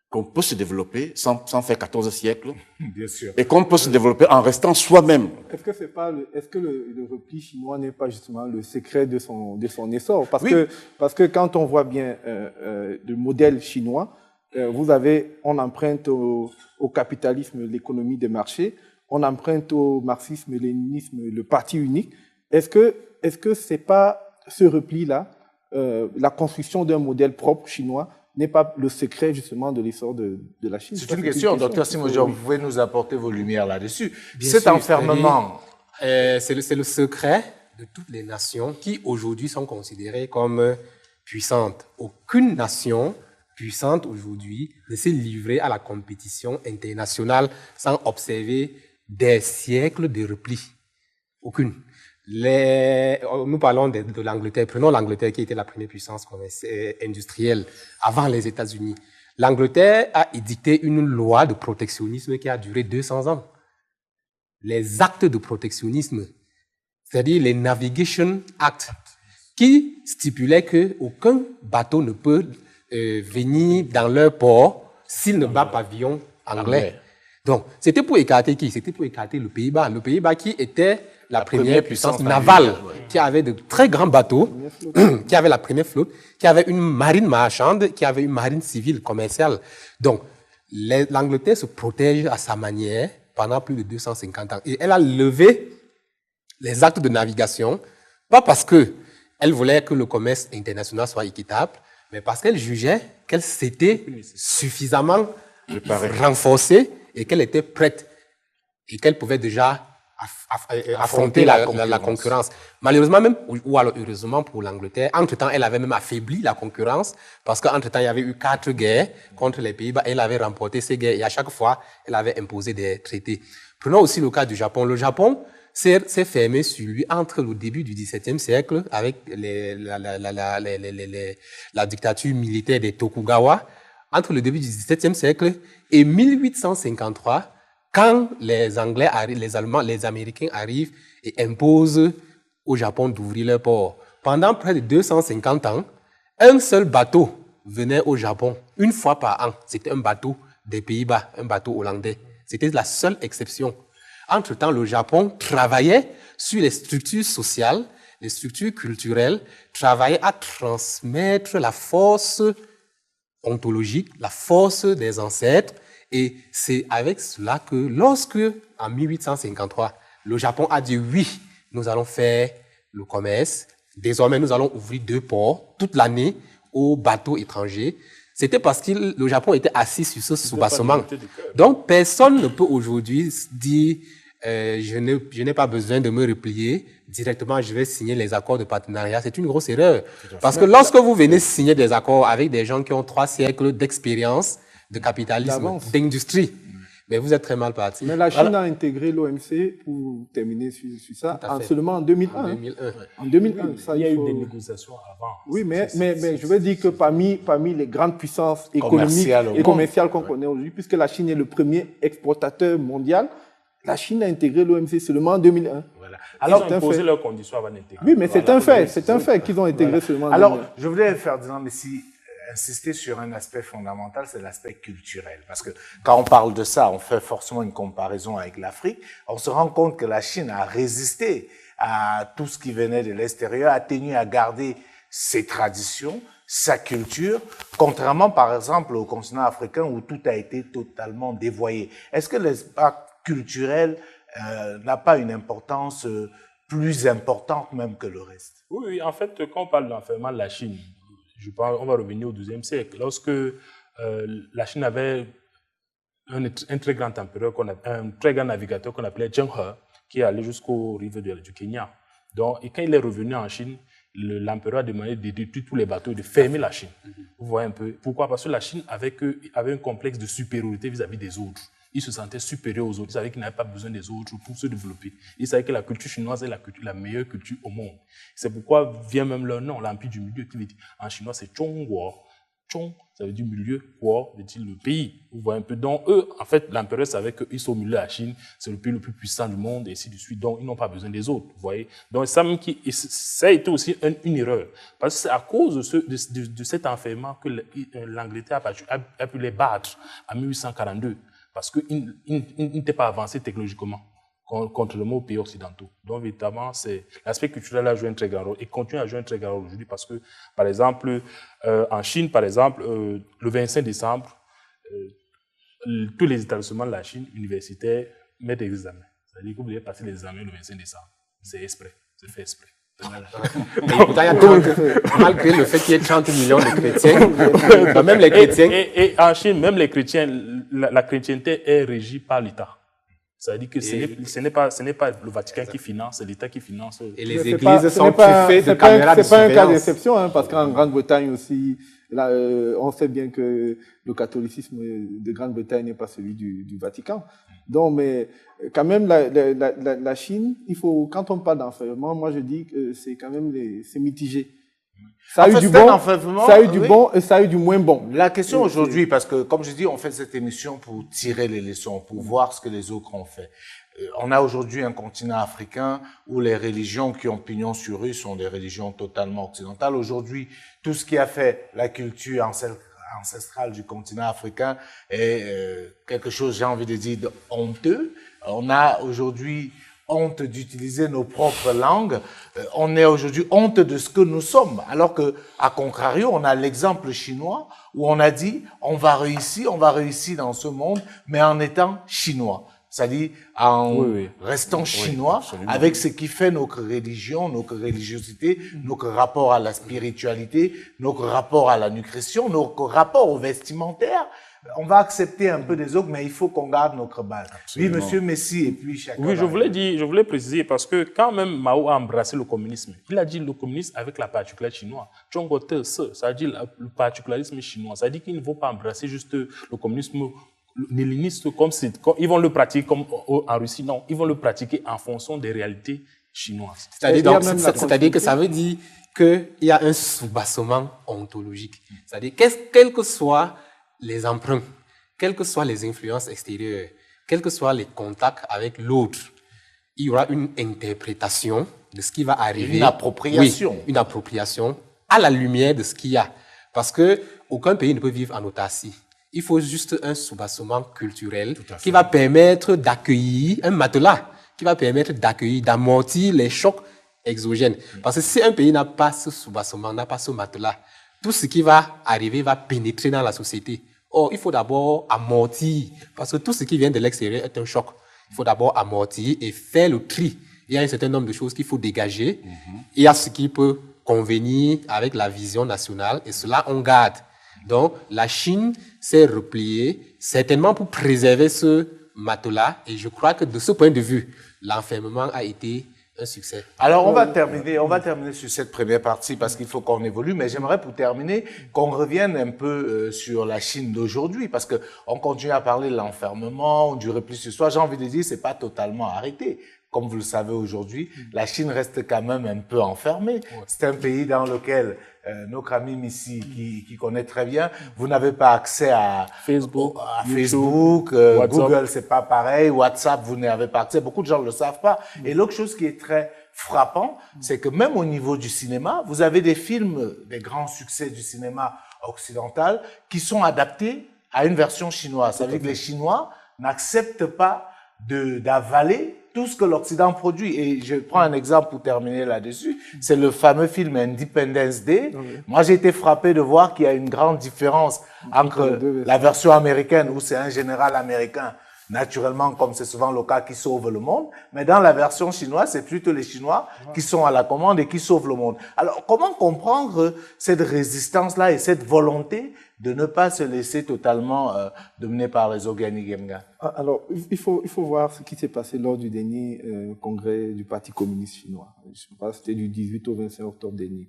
qu'on peut se développer sans faire 14 siècles. Bien sûr. Et qu'on peut se développer en restant soi-même. Est-ce que le repli chinois n'est pas justement le secret de son essor? Parce que quand on voit bien le modèle chinois, on emprunte au capitalisme l'économie des marchés, on emprunte au marxisme, léninisme, le parti unique. Est-ce que c'est pas ce repli-là, la construction d'un modèle propre chinois, n'est pas le secret justement de l'essor de la Chine? C'est une question, Dr Simon, vous pouvez nous apporter vos lumières là-dessus. Cet enfermement... C'est le secret de toutes les nations qui aujourd'hui sont considérées comme puissantes. Aucune nation puissante aujourd'hui ne s'est livrée à la compétition internationale sans observer des siècles de repli. Aucune. Nous parlons de l'Angleterre. Prenons l'Angleterre qui était la première puissance industrielle avant les États-Unis. L'Angleterre a édicté une loi de protectionnisme qui a duré 200 ans. Les actes de protectionnisme, c'est-à-dire les Navigation Act, qui stipulaient qu'aucun bateau ne peut venir dans leur port s'il ne bat pavillon anglais. Donc, c'était pour écarter qui? C'était pour écarter le Pays-Bas. Le Pays-Bas qui était la première puissance navale, qui avait de très grands bateaux, qui avait la première flotte, qui avait une marine marchande, qui avait une marine civile commerciale. Donc, l'Angleterre se protège à sa manière pendant plus de 250 ans. Et elle a levé les actes de navigation, pas parce qu'elle voulait que le commerce international soit équitable, mais parce qu'elle jugeait qu'elle s'était suffisamment renforcée et qu'elle était prête et qu'elle pouvait déjà affronter la concurrence. Malheureusement même, ou alors heureusement pour l'Angleterre, entre-temps, elle avait même affaibli la concurrence parce qu'entre-temps, il y avait eu 4 guerres contre les Pays-Bas. Elle avait remporté ces guerres et à chaque fois, elle avait imposé des traités. Prenons aussi le cas du Japon. Le Japon, s'est fermé sur lui entre le début du XVIIe siècle avec la dictature militaire des Tokugawa, entre le début du XVIIe siècle et 1853, quand les Anglais, les Allemands, les Américains arrivent et imposent au Japon d'ouvrir leur port. Pendant près de 250 ans, un seul bateau venait au Japon une fois par an. C'était un bateau des Pays-Bas, un bateau hollandais. C'était la seule exception. Entre-temps, le Japon travaillait sur les structures sociales, les structures culturelles, travaillait à transmettre la force ontologique, la force des ancêtres. Et c'est avec cela que lorsque, en 1853, le Japon a dit oui, nous allons faire le commerce, désormais nous allons ouvrir 2 ports toute l'année aux bateaux étrangers, c'était parce que le Japon était assis sur ce soubassement. Donc personne ne peut aujourd'hui dire je n'ai pas besoin de me replier, directement je vais signer les accords de partenariat. C'est une grosse erreur. Parce que lorsque vous venez signer des accords avec des gens qui ont 3 siècles d'expérience, de capitalisme, d'industrie, mais vous êtes très mal parti. Mais la Chine a intégré l'OMC, pour terminer sur ça, seulement en 2001. En 2001. Ça, il y a eu des négociations avant. Oui, mais je veux dire que parmi les grandes puissances économiques et commerciales qu'on connaît aujourd'hui, puisque la Chine est le premier exportateur mondial, la Chine a intégré l'OMC seulement en 2001. Voilà. Alors, ils ont posé leurs conditions avant d'intégrer. Oui, mais c'est un fait. C'est un fait qu'ils ont intégré seulement en 2001. Alors, je voulais, Ferdinand Messi, insister sur un aspect fondamental, c'est l'aspect culturel. Parce que quand on parle de ça, on fait forcément une comparaison avec l'Afrique. On se rend compte que la Chine a résisté à tout ce qui venait de l'extérieur, a tenu à garder ses traditions, sa culture, contrairement par exemple au continent africain où tout a été totalement dévoyé. Est-ce que l'espace culturel n'a pas une importance plus importante même que le reste? Oui, en fait, quand on parle de l'enfermement de la Chine, je pense, on va revenir au XIIe siècle, lorsque la Chine avait un très grand empereur, un très grand navigateur qu'on appelait Zheng He, qui est allé jusqu'aux rives du Kenya. Donc, et quand il est revenu en Chine, l'empereur a demandé de détruire tous les bateaux et de fermer la Chine. Vous voyez un peu. Pourquoi? Parce que la Chine avait un complexe de supériorité vis-à-vis des autres. Il se sentait supérieur aux autres. Il savait qu'il n'avait pas besoin des autres pour se développer. Il savait que la culture chinoise est la meilleure culture au monde. C'est pourquoi vient même leur nom, l'Empire du Milieu, qui veut dire en chinois c'est Zhongguo. Zhong, ça veut dire milieu, Guo veut dire le pays. Vous voyez un peu. Donc eux, en fait, l'empereur savait qu'ils sont au milieu de la Chine, c'est le pays le plus puissant du monde, et ainsi de suite. Donc ils n'ont pas besoin des autres. Vous voyez. Donc ça a été aussi une erreur. Parce que c'est à cause de cet enfermement que l'Angleterre a pu les battre en 1842. Parce qu'ils n'étaient pas avancés technologiquement, contrairement aux pays occidentaux. Donc, évidemment, l'aspect culturel a joué un très grand rôle et continue à jouer un très grand rôle aujourd'hui parce que, par exemple, en Chine, par exemple, le 25 décembre, tous les établissements de la Chine universitaires mettent des examens. C'est-à-dire que vous devez passer les examens le 25 décembre. C'est exprès, c'est fait exprès. Malgré le fait qu'il y ait 30 millions de chrétiens, même les chrétiens... Et en Chine, même les chrétiens, la chrétienté est régie par l'État. C'est-à-dire que ce n'est pas le Vatican qui finance, c'est l'État qui finance. Et les églises sont truffées de caméras de surveillance. C'est pas un cas d'exception, parce qu'en Grande-Bretagne aussi, là, on sait bien que le catholicisme de Grande-Bretagne n'est pas celui du Vatican. Donc, mais quand même, la Chine, quand on parle d'enfermement, moi je dis que c'est quand même c'est mitigé. Ça a eu du bon et ça a eu du moins bon. La question aujourd'hui, parce que comme je dis, on fait cette émission pour tirer les leçons, pour voir ce que les autres ont fait. On a aujourd'hui un continent africain où les religions qui ont pignon sur rue sont des religions totalement occidentales. Aujourd'hui, tout ce qui a fait la culture ancestrale du continent africain est quelque chose, j'ai envie de dire, de honteux. On a aujourd'hui honte d'utiliser nos propres langues. On est aujourd'hui honte de ce que nous sommes. Alors que, à contrario, on a l'exemple chinois où on a dit on va réussir dans ce monde, mais en étant chinois. C'est-à-dire en restant chinois, avec ce qui fait notre religion, notre religiosité, notre rapport à la spiritualité, notre rapport à la nutrition, notre rapport au vestimentaire. On va accepter un peu des autres, mais il faut qu'on garde notre base. Absolument. Oui, monsieur Messi, et puis chacun. Oui, je voulais préciser, parce que quand même Mao a embrassé le communisme, il a dit le communisme avec la particularité chinoise. Ça veut dire le particularisme chinois. Ça veut dire qu'il ne faut pas embrasser juste le communisme léniniste, ils vont le pratiquer comme en Russie. Non, ils vont le pratiquer en fonction des réalités chinoises. C'est-à-dire que ça veut dire qu'il y a un soubassement ontologique. C'est-à-dire, quels que soient les emprunts, quelles que soient les influences extérieures, quels que soient les contacts avec l'autre, il y aura une interprétation de ce qui va arriver. Une appropriation. Oui, une appropriation à la lumière de ce qu'il y a. Parce qu'aucun pays ne peut vivre en autarcie. Il faut juste un soubassement culturel qui va permettre d'accueillir un matelas, qui va permettre d'accueillir, d'amortir les chocs exogènes. Parce que si un pays n'a pas ce soubassement, n'a pas ce matelas, tout ce qui va arriver va pénétrer dans la société. Or, il faut d'abord amortir, parce que tout ce qui vient de l'extérieur est un choc. Il faut d'abord amortir et faire le tri. Il y a un certain nombre de choses qu'il faut dégager. Il y a ce qui peut convenir avec la vision nationale, et cela, on garde. Donc, la Chine s'est repliée, certainement pour préserver ce matelas, et je crois que de ce point de vue, l'enfermement a été un succès. Alors, on va terminer sur cette première partie parce qu'il faut qu'on évolue, mais j'aimerais pour terminer qu'on revienne un peu sur la Chine d'aujourd'hui parce qu'on continue à parler de l'enfermement, du repli sur soi. J'ai envie de dire, c'est pas totalement arrêté. Comme vous le savez aujourd'hui, la Chine reste quand même un peu enfermée. C'est un pays dans lequel notre ami ici, qui connaît très bien, vous n'avez pas accès à Facebook, Google, c'est pas pareil, WhatsApp, vous n'avez pas accès. Beaucoup de gens ne le savent pas. Et l'autre chose qui est très frappant, c'est que même au niveau du cinéma, vous avez des films, des grands succès du cinéma occidental, qui sont adaptés à une version chinoise. Ça veut dire que les Chinois n'acceptent pas d'avaler tout ce que l'Occident produit. Et je prends un exemple pour terminer là-dessus. C'est le fameux film Independence Day. Moi, j'ai été frappé de voir qu'il y a une grande différence entre la version américaine, où c'est un général américain, naturellement, comme c'est souvent le cas, qui sauve le monde. Mais dans la version chinoise, c'est plutôt les Chinois qui sont à la commande et qui sauvent le monde. Alors, comment comprendre cette résistance-là et cette volonté de ne pas se laisser totalement dominer par les Organi-Gemga? Alors, il faut voir ce qui s'est passé lors du dernier congrès du Parti communiste chinois. Je ne sais pas, c'était du 18 au 25 octobre dernier.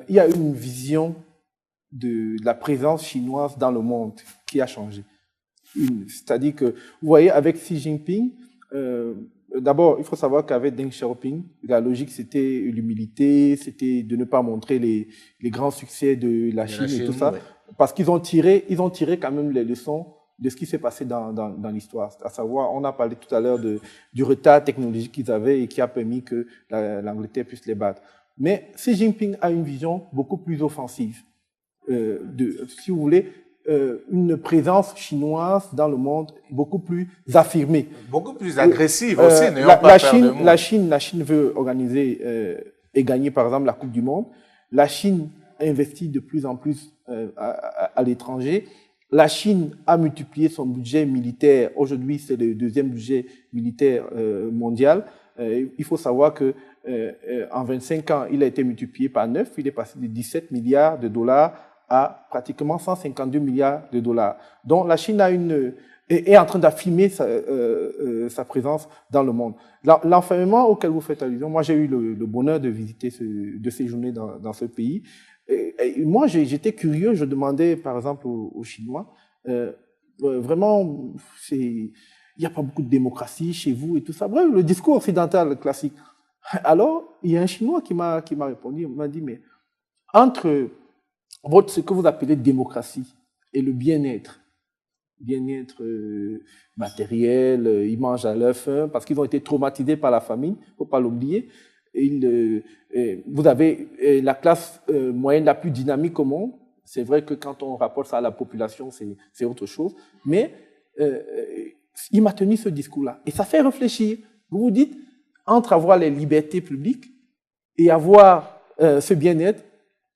Il y a une vision de la présence chinoise dans le monde qui a changé. C'est-à-dire que, vous voyez, avec Xi Jinping, d'abord, il faut savoir qu'avec Deng Xiaoping, la logique, c'était l'humilité, c'était de ne pas montrer les grands succès de la Chine et tout ça, parce qu'ils ont tiré quand même les leçons de ce qui s'est passé dans l'histoire. À savoir, on a parlé tout à l'heure du retard technologique qu'ils avaient et qui a permis que l'Angleterre puisse les battre. Mais Xi Jinping a une vision beaucoup plus offensive, si vous voulez, une présence chinoise dans le monde beaucoup plus affirmée. Beaucoup plus agressive aussi, n'ayons pas peur de mots. La Chine veut organiser et gagner, par exemple, la Coupe du Monde. La Chine investit de plus en plus à l'étranger. La Chine a multiplié son budget militaire. Aujourd'hui, c'est le deuxième budget militaire mondial. Il faut savoir que en 25 ans, il a été multiplié par 9. Il est passé de 17 milliards de dollars à pratiquement 152 milliards de dollars. Donc la Chine est en train d'affirmer sa présence dans le monde. L'enfermement auquel vous faites allusion, moi j'ai eu le bonheur de visiter, de séjourner dans ce pays. Et moi j'étais curieux, je demandais par exemple aux Chinois, vraiment, il n'y a pas beaucoup de démocratie chez vous et tout ça. Bref, le discours occidental classique. Alors, il y a un Chinois qui m'a répondu, il m'a dit, mais entre ce que vous appelez démocratie et le bien-être matériel, ils mangent à leur faim parce qu'ils ont été traumatisés par la famine, il ne faut pas l'oublier. Vous avez la classe moyenne la plus dynamique au monde. C'est vrai que quand on rapporte ça à la population, c'est autre chose. Mais il m'a tenu ce discours-là. Et ça fait réfléchir. Vous vous dites, entre avoir les libertés publiques et avoir ce bien-être,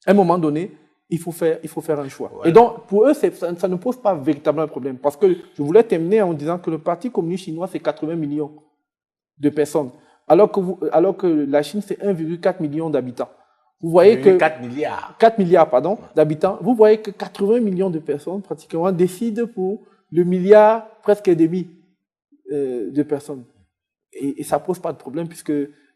à un moment donné, il faut faire un choix. Ouais. Et donc, pour eux, ça ne pose pas véritablement un problème. Parce que je voulais terminer en disant que le Parti communiste chinois, c'est 80 millions de personnes. Alors que la Chine, c'est 1,4 million d'habitants. Vous voyez que 4 milliards. 4 milliards, pardon, d'habitants. Vous voyez que 80 millions de personnes, pratiquement, décident pour le milliard, presque et demi de personnes. Et ça ne pose pas de problème puisque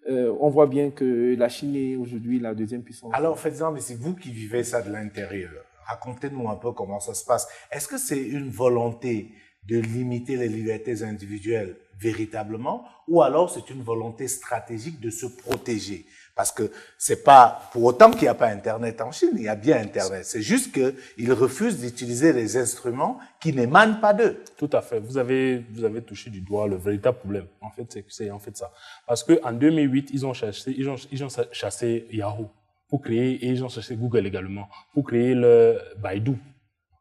on voit bien que la Chine est aujourd'hui la deuxième puissance. Alors, faites-en, mais c'est vous qui vivez ça de l'intérieur. Racontez-nous un peu comment ça se passe. Est-ce que c'est une volonté de limiter les libertés individuelles véritablement, ou alors c'est une volonté stratégique de se protéger. Parce que c'est pas pour autant qu'il n'y a pas Internet en Chine, il y a bien Internet. C'est juste qu'ils refusent d'utiliser les instruments qui n'émanent pas d'eux. Tout à fait. Vous avez touché du doigt le véritable problème. En fait, c'est en fait ça. Parce que en 2008, ils ont chassé Yahoo pour créer, et ils ont chassé Google également pour créer le Baidu.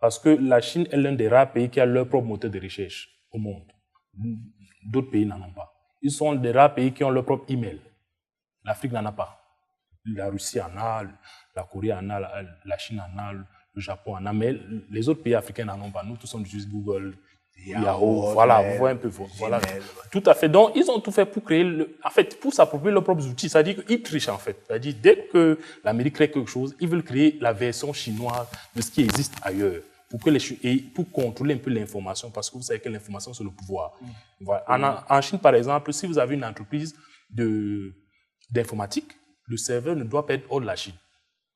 Parce que la Chine est l'un des rares pays qui a leur propre moteur de recherche au monde. D'autres pays n'en ont pas. Ils sont des rares pays qui ont leur propre email. L'Afrique n'en a pas. La Russie en a, la Corée en a, la Chine en a, le Japon en a, mais les autres pays africains n'en ont pas. Nous tous on utilise Google, Yahoo, voilà, vous voyez un peu, voilà. Tout à fait. Donc, ils ont tout fait pour créer, en fait, pour s'approprier leurs propres outils. C'est-à-dire qu'ils trichent, en fait. C'est-à-dire, dès que l'Amérique crée quelque chose, ils veulent créer la version chinoise de ce qui existe ailleurs. Pour contrôler un peu l'information, parce que vous savez que l'information, c'est le pouvoir. Voilà. En Chine, par exemple, si vous avez une entreprise d'informatique, le serveur ne doit pas être hors de la Chine.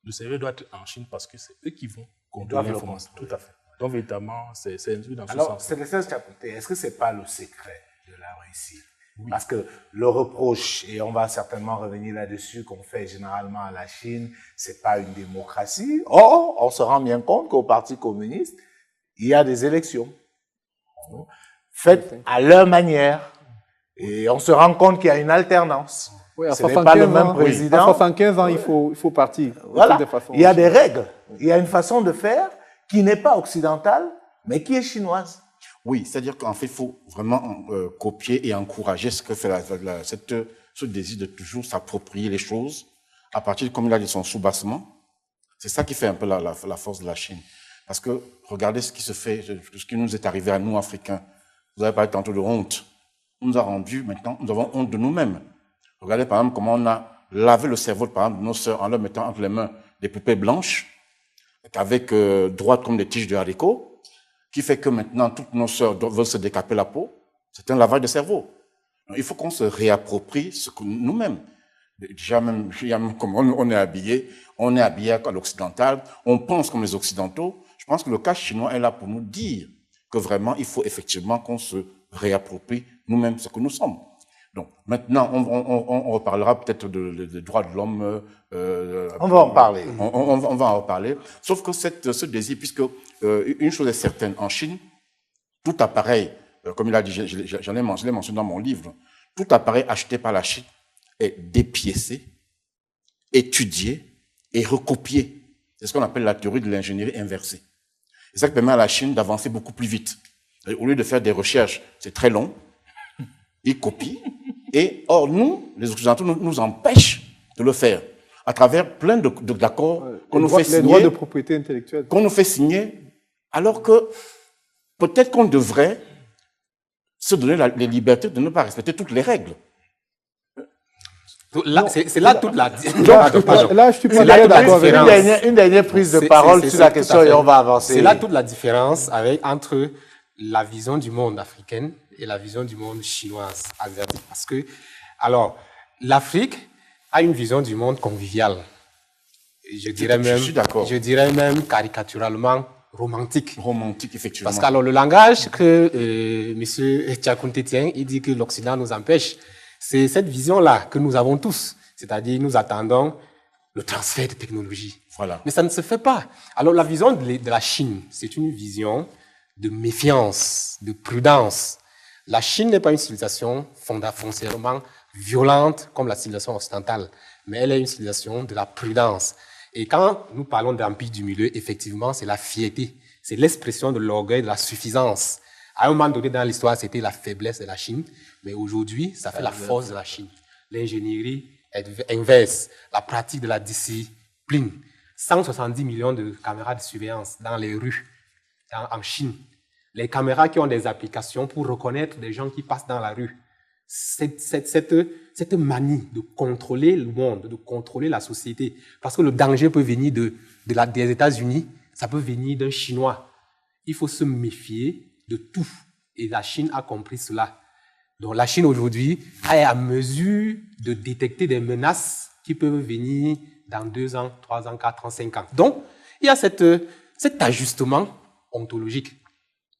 Le serveur doit être en Chine parce que c'est eux qui vont contrôler l'information. Tout à fait. Donc, véritablement, c'est un truc dans ce sens. Alors, Célestin Chapoté, est-ce que ce n'est pas le secret de la réussite? Oui. Parce que le reproche, et on va certainement revenir là-dessus, qu'on fait généralement à la Chine, c'est pas une démocratie. Or, on se rend bien compte qu'au Parti communiste, il y a des élections faites à leur manière. Et on se rend compte qu'il y a une alternance. Oui, à ce n'est pas le même ans, président. À 75 ans, il faut partir. Voilà. Il y a des règles. Il y a une façon de faire qui n'est pas occidentale, mais qui est chinoise. Oui, c'est-à-dire qu'en fait, il faut vraiment copier et encourager ce que fait ce désir de toujours s'approprier les choses à partir, comme il a dit, son soubassement. C'est ça qui fait un peu la force de la Chine. Parce que regardez ce qui se fait, ce qui nous est arrivé à nous, Africains. Vous avez parlé tantôt de honte. On nous a rendu, maintenant, nous avons honte de nous-mêmes. Regardez par exemple comment on a lavé le cerveau par exemple, de nos sœurs en leur mettant entre les mains des poupées blanches, avec droites comme des tiges de haricots, qui fait que maintenant toutes nos sœurs veulent se décaper la peau. C'est un lavage de cerveau. Donc, il faut qu'on se réapproprie ce que nous-mêmes. Déjà même comme on est habillé à l'occidental, on pense comme les occidentaux. Je pense que le cas chinois est là pour nous dire que vraiment il faut effectivement qu'on se réapproprie nous-mêmes ce que nous sommes. Donc maintenant, on reparlera peut-être des droits de l'homme. On va en parler. On va en reparler. Sauf que ce désir, puisque une chose est certaine, en Chine, tout appareil, comme il a dit, je l'ai mentionné dans mon livre, tout appareil acheté par la Chine est dépiécé, étudié et recopié. C'est ce qu'on appelle la théorie de l'ingénierie inversée. C'est ça qui permet à la Chine d'avancer beaucoup plus vite. Et au lieu de faire des recherches, c'est très long, ils copient. Et or, nous, les Occidentaux, nous empêchent de le faire à travers plein d'accords qu'on nous fait signer. Les droits de propriété intellectuelle. Qu'on nous fait signer, alors que peut-être qu'on devrait se donner les libertés de ne pas respecter toutes les règles. C'est là toute la... Là, je suis pas d'accord avec une dernière prise de parole sur la question et on va avancer. C'est là toute la différence entre la vision du monde africaine et la vision du monde chinoise, asiatique. Parce que, alors, l'Afrique a une vision du monde conviviale. Je dirais même caricaturalement romantique. Romantique, effectivement. Parce que alors, le langage que M. Tchakounté tient, il dit que l'Occident nous empêche. C'est cette vision-là que nous avons tous. C'est-à-dire, nous attendons le transfert de technologie. Voilà. Mais ça ne se fait pas. Alors, la vision de la Chine, c'est une vision de méfiance, de prudence. La Chine n'est pas une civilisation foncièrement violente comme la civilisation occidentale, mais elle est une civilisation de la prudence. Et quand nous parlons d'empire du milieu, effectivement, c'est la fierté, c'est l'expression de l'orgueil, de la suffisance. À un moment donné dans l'histoire, c'était la faiblesse de la Chine, mais aujourd'hui, ça fait la force de la Chine. L'ingénierie inverse, la pratique de la discipline. 170 millions de caméras de surveillance dans les rues en Chine. Les caméras qui ont des applications pour reconnaître des gens qui passent dans la rue. Cette manie de contrôler le monde, de contrôler la société. Parce que le danger peut venir des États-Unis, ça peut venir d'un Chinois. Il faut se méfier de tout. Et la Chine a compris cela. Donc la Chine aujourd'hui est à mesure de détecter des menaces qui peuvent venir dans 2 ans, 3 ans, 4 ans, 5 ans. Donc, il y a cet ajustement ontologique.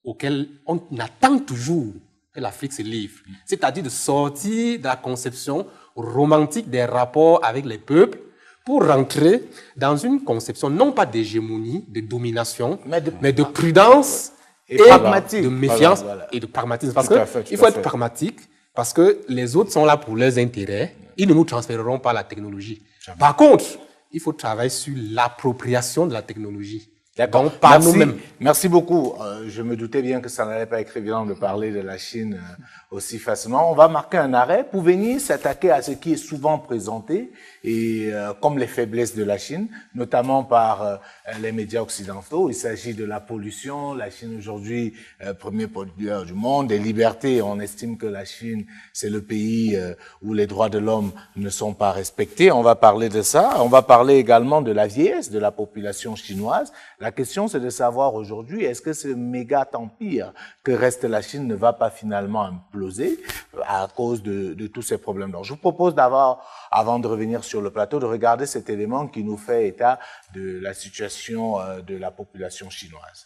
auquel on attend toujours que l'Afrique se livre. C'est-à-dire de sortir de la conception romantique des rapports avec les peuples pour rentrer dans une conception non pas d'hégémonie, de domination, mais de prudence et de méfiance et de pragmatisme. Parce qu'il faut être pragmatique, parce que les autres sont là pour leurs intérêts. Ils ne nous transféreront pas la technologie. Jamais. Par contre, il faut travailler sur l'appropriation de la technologie. D'accord. Par nous-mêmes. Merci beaucoup. Je me doutais bien que ça n'allait pas être évident de parler de la Chine aussi facilement. On va marquer un arrêt pour venir s'attaquer à ce qui est souvent présenté et comme les faiblesses de la Chine, notamment par les médias occidentaux. Il s'agit de la pollution. La Chine aujourd'hui, premier pollueur du monde. Des libertés. On estime que la Chine, c'est le pays où les droits de l'homme ne sont pas respectés. On va parler de ça. On va parler également de la vieillesse de la population chinoise. La question, c'est de savoir aujourd'hui, est-ce que ce méga empire que reste la Chine ne va pas finalement imploser à cause de tous ces problèmes. Donc, je vous propose d'avoir, avant de revenir sur le plateau, de regarder cet élément qui nous fait état de la situation de la population chinoise.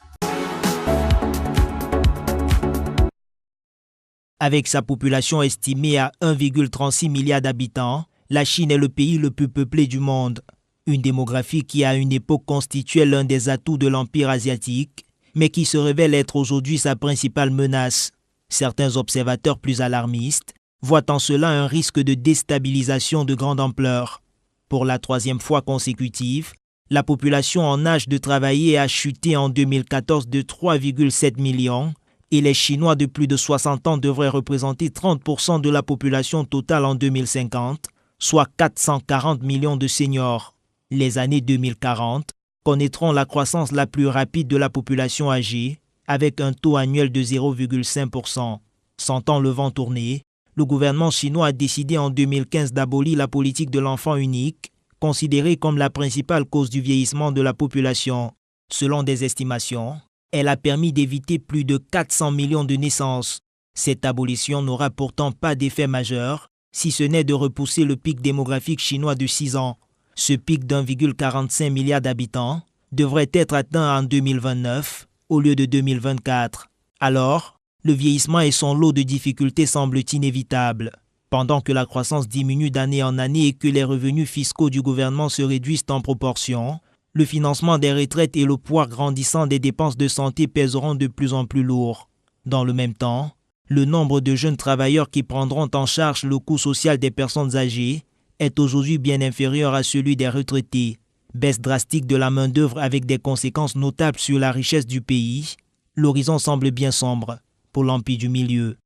Avec sa population estimée à 1,36 milliard d'habitants, la Chine est le pays le plus peuplé du monde. Une démographie qui à une époque constituait l'un des atouts de l'empire asiatique, mais qui se révèle être aujourd'hui sa principale menace. Certains observateurs plus alarmistes voient en cela un risque de déstabilisation de grande ampleur. Pour la troisième fois consécutive, la population en âge de travailler a chuté en 2014 de 3,7 millions et les Chinois de plus de 60 ans devraient représenter 30% de la population totale en 2050, soit 440 millions de seniors. Les années 2040 connaîtront la croissance la plus rapide de la population âgée, avec un taux annuel de 0,5%. Sentant le vent tourner, le gouvernement chinois a décidé en 2015 d'abolir la politique de l'enfant unique, considérée comme la principale cause du vieillissement de la population. Selon des estimations, elle a permis d'éviter plus de 400 millions de naissances. Cette abolition n'aura pourtant pas d'effet majeur, si ce n'est de repousser le pic démographique chinois de 6 ans. Ce pic d'1,45 milliard d'habitants devrait être atteint en 2029 au lieu de 2024. Alors, le vieillissement et son lot de difficultés semblent inévitables. Pendant que la croissance diminue d'année en année et que les revenus fiscaux du gouvernement se réduisent en proportion, le financement des retraites et le poids grandissant des dépenses de santé pèseront de plus en plus lourd. Dans le même temps, le nombre de jeunes travailleurs qui prendront en charge le coût social des personnes âgées est aujourd'hui bien inférieur à celui des retraités. Baisse drastique de la main-d'œuvre avec des conséquences notables sur la richesse du pays, l'horizon semble bien sombre pour l'Empire du Milieu.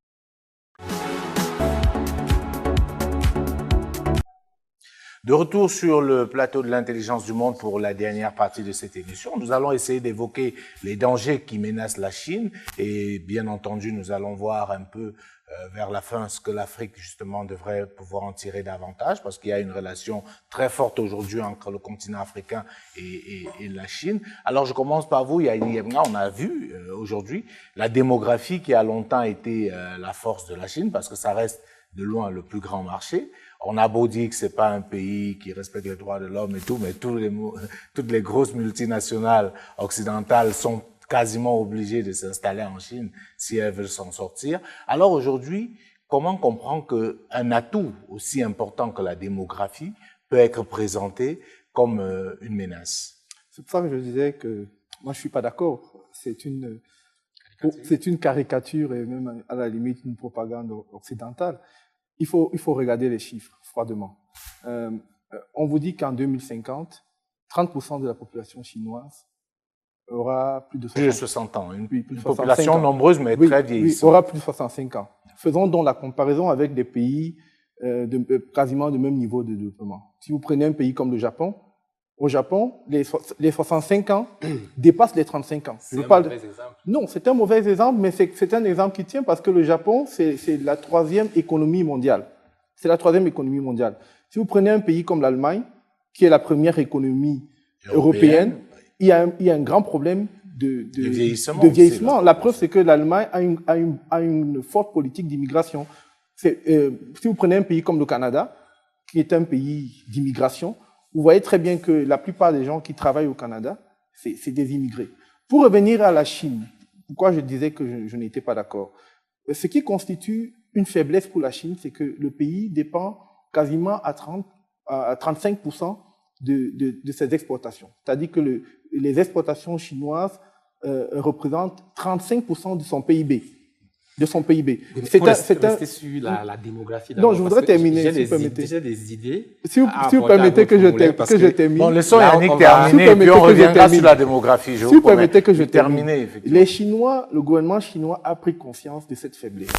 De retour sur le plateau de l'intelligence du monde pour la dernière partie de cette émission, nous allons essayer d'évoquer les dangers qui menacent la Chine et bien entendu, nous allons voir un peu vers la fin ce que l'Afrique justement devrait pouvoir en tirer davantage parce qu'il y a une relation très forte aujourd'hui entre le continent africain et la Chine. Alors je commence par vous, Yayemna, on a vu aujourd'hui la démographie qui a longtemps été la force de la Chine parce que ça reste de loin le plus grand marché. On a beau dire que c'est pas un pays qui respecte les droits de l'homme et tout, mais toutes les grosses multinationales occidentales sont quasiment obligées de s'installer en Chine si elles veulent s'en sortir. Alors aujourd'hui, comment comprendre qu'un atout aussi important que la démographie peut être présenté comme une menace? C'est pour ça que je disais que moi je suis pas d'accord. C'est une caricature et même à la limite une propagande occidentale. Il faut regarder les chiffres froidement. On vous dit qu'en 2050, 30% de la population chinoise aura plus de 60 ans. Une plus population nombreuse mais très vieillissante. Oui, aura plus de 65 ans. Faisons donc la comparaison avec des pays quasiment du même niveau de développement. Si vous prenez un pays comme le Japon, au Japon, les 65 ans dépassent les 35 ans. C'est un mauvais exemple. Non, c'est un mauvais exemple, mais c'est un exemple qui tient parce que le Japon, c'est la troisième économie mondiale. C'est la troisième économie mondiale. Si vous prenez un pays comme l'Allemagne, qui est la première économie européenne, il y a un grand problème de vieillissement. La preuve, c'est que l'Allemagne a une forte politique d'immigration. Si vous prenez un pays comme le Canada, qui est un pays d'immigration, vous voyez très bien que la plupart des gens qui travaillent au Canada, c'est des immigrés. Pour revenir à la Chine, pourquoi je disais que je n'étais pas d'accord. Ce qui constitue une faiblesse pour la Chine, c'est que le pays dépend quasiment à 35% de ses exportations. C'est-à-dire que les exportations chinoises représentent 35% de son PIB. C'est rester sur la démographie. Non, je voudrais terminer, si vous permettez. J'ai des idées. Si vous permettez que je termine. Bon, laissons Yannick terminer, puis on reviendra sur la démographie. Si vous permettez que je termine. Les Chinois, le gouvernement chinois a pris conscience de cette faiblesse,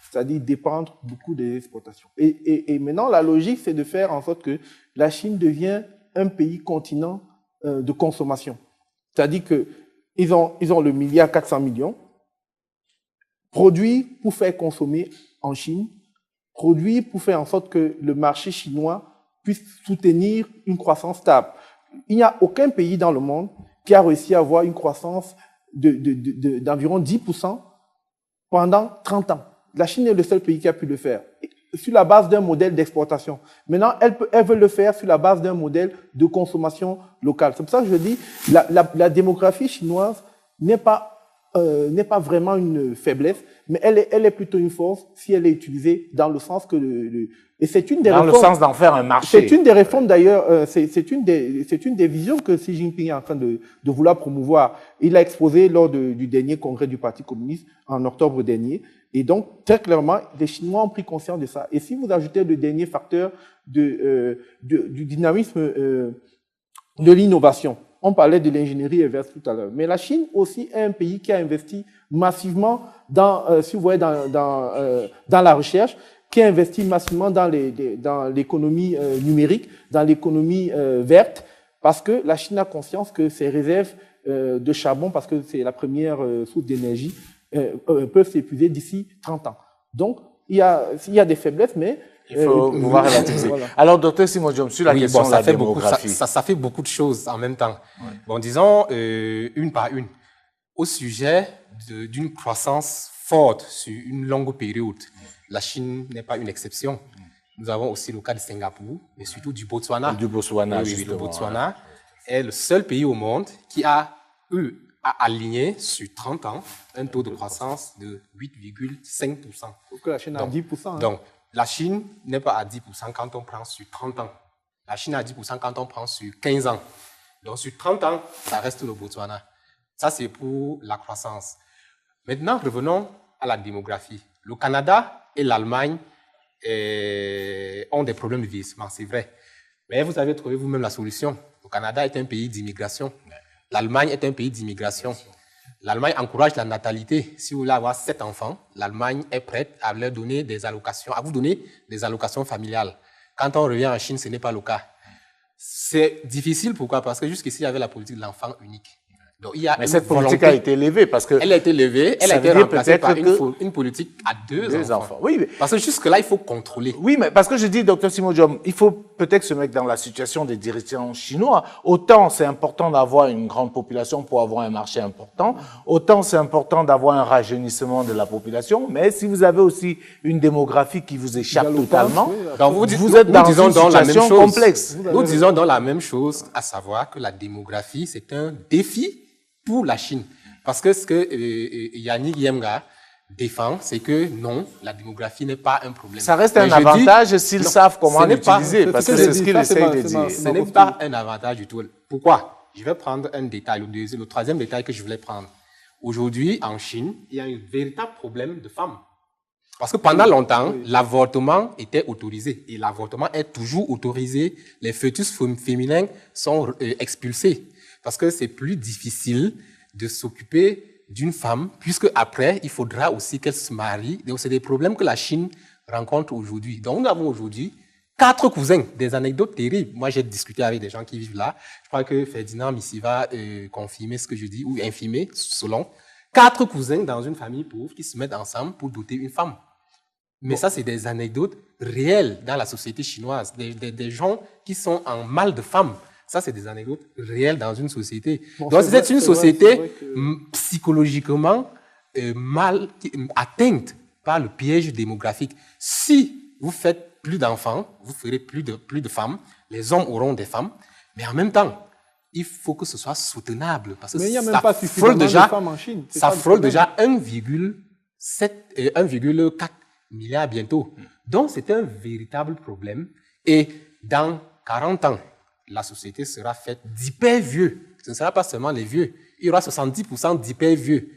c'est-à-dire dépendre beaucoup des exportations. Et maintenant, la logique, c'est de faire en sorte que la Chine devienne un pays continent de consommation. C'est-à-dire qu'ils ont le milliard 400 millions, produits pour faire consommer en Chine, produits pour faire en sorte que le marché chinois puisse soutenir une croissance stable. Il n'y a aucun pays dans le monde qui a réussi à avoir une croissance d'environ 10% pendant 30 ans. La Chine est le seul pays qui a pu le faire, sur la base d'un modèle d'exportation. Maintenant, elle veut le faire sur la base d'un modèle de consommation locale. C'est pour ça que je dis, la démographie chinoise n'est pas vraiment une faiblesse, mais elle est plutôt une force si elle est utilisée dans le sens que et c'est une des réformes, le sens d'en faire un marché. C'est une des réformes d'ailleurs, c'est une des visions que Xi Jinping est en train de vouloir promouvoir. Il l'a exposé lors du dernier congrès du Parti communiste en octobre dernier. Et donc, très clairement, les Chinois ont pris conscience de ça. Et si vous ajoutez le dernier facteur du dynamisme de l'innovation, on parlait de l'ingénierie inverse tout à l'heure. Mais la Chine aussi est un pays qui a investi massivement si vous voyez, dans la recherche, qui a investi massivement dans l'économie numérique, dans l'économie verte, parce que la Chine a conscience que ses réserves de charbon, parce que c'est la première source d'énergie, peuvent s'épuiser d'ici 30 ans. Donc, il y a des faiblesses, mais il faut pouvoir relativiser. Voilà. Alors, docteur Simon Diom, sur la question de la démographie. Ça fait beaucoup de choses en même temps. Ouais. Bon, disons une par une. Au sujet d'une croissance forte sur une longue période, la Chine n'est pas une exception. Nous avons aussi le cas de Singapour, mais surtout du Botswana. Du Botswana, oui, le Botswana est le seul pays au monde qui a aligné sur 30 ans un taux de croissance de 8,5%. Sauf que la Chine a 10%. Donc, la Chine n'est pas à 10% quand on prend sur 30 ans. La Chine est à 10% quand on prend sur 15 ans. Donc, sur 30 ans, ça reste le Botswana. Ça, c'est pour la croissance. Maintenant, revenons à la démographie. Le Canada et l'Allemagne ont des problèmes de vieillissement, c'est vrai. Mais vous avez trouvé vous-même la solution. Le Canada est un pays d'immigration. L'Allemagne est un pays d'immigration. L'Allemagne encourage la natalité. Si vous voulez avoir 7 enfants, l'Allemagne est prête à leur donner des allocations, à vous donner des allocations familiales. Quand on revient en Chine, ce n'est pas le cas. C'est difficile, pourquoi? Parce que jusqu'ici, il y avait la politique de l'enfant unique. Donc, il y a mais cette politique a été levée parce que... Elle a été levée, elle a été remplacée par une politique à deux enfants. Oui, mais... Parce que jusque-là, il faut contrôler. Oui, mais parce que je dis, docteur Simon Diom, il faut peut-être se mettre dans la situation des dirigeants chinois. Autant c'est important d'avoir une grande population pour avoir un marché important, autant c'est important d'avoir un rajeunissement de la population, mais si vous avez aussi une démographie qui vous échappe totalement, vous êtes dans une situation complexe. Nous disons dans la même chose, à savoir que la démographie, c'est un défi pour la Chine. Parce que ce que Yannick Yemga défend, c'est que non, la démographie n'est pas un problème. Ça reste un avantage s'ils savent comment l'utiliser, parce que c'est ce qu'ils essayent de dire. Ce n'est pas un avantage du tout. Pourquoi? Je vais prendre un détail, le troisième détail que je voulais prendre. Aujourd'hui, en Chine, il y a un véritable problème de femmes. Parce que pendant longtemps, l'avortement était autorisé. Et l'avortement est toujours autorisé. Les fœtus féminins sont expulsés. Parce que c'est plus difficile de s'occuper d'une femme, puisque après, il faudra aussi qu'elle se marie. Donc, c'est des problèmes que la Chine rencontre aujourd'hui. Donc, nous avons aujourd'hui 4 cousins, des anecdotes terribles. Moi, j'ai discuté avec des gens qui vivent là. Je crois que Ferdinand Missi va confirmer ce que je dis, ou infirmer, selon. 4 cousins dans une famille pauvre qui se mettent ensemble pour doter une femme. Mais ça, c'est des anecdotes réelles dans la société chinoise. Des gens qui sont en mal de femme. Ça, c'est des anecdotes réelles dans une société. Donc, c'est une société psychologiquement mal atteinte par le piège démographique. Si vous faites plus d'enfants, vous ferez plus de femmes, les hommes auront des femmes, mais en même temps, il faut que ce soit soutenable. Parce que Mais il n'y a même ça pas frôle suffisamment déjà, de femmes en Chine. C'est ça ça le frôle problème. déjà 1,4 milliard bientôt. Donc, c'est un véritable problème. Et dans 40 ans, la société sera faite d'hyper vieux. Ce ne sera pas seulement les vieux. Il y aura 70% d'hyper vieux.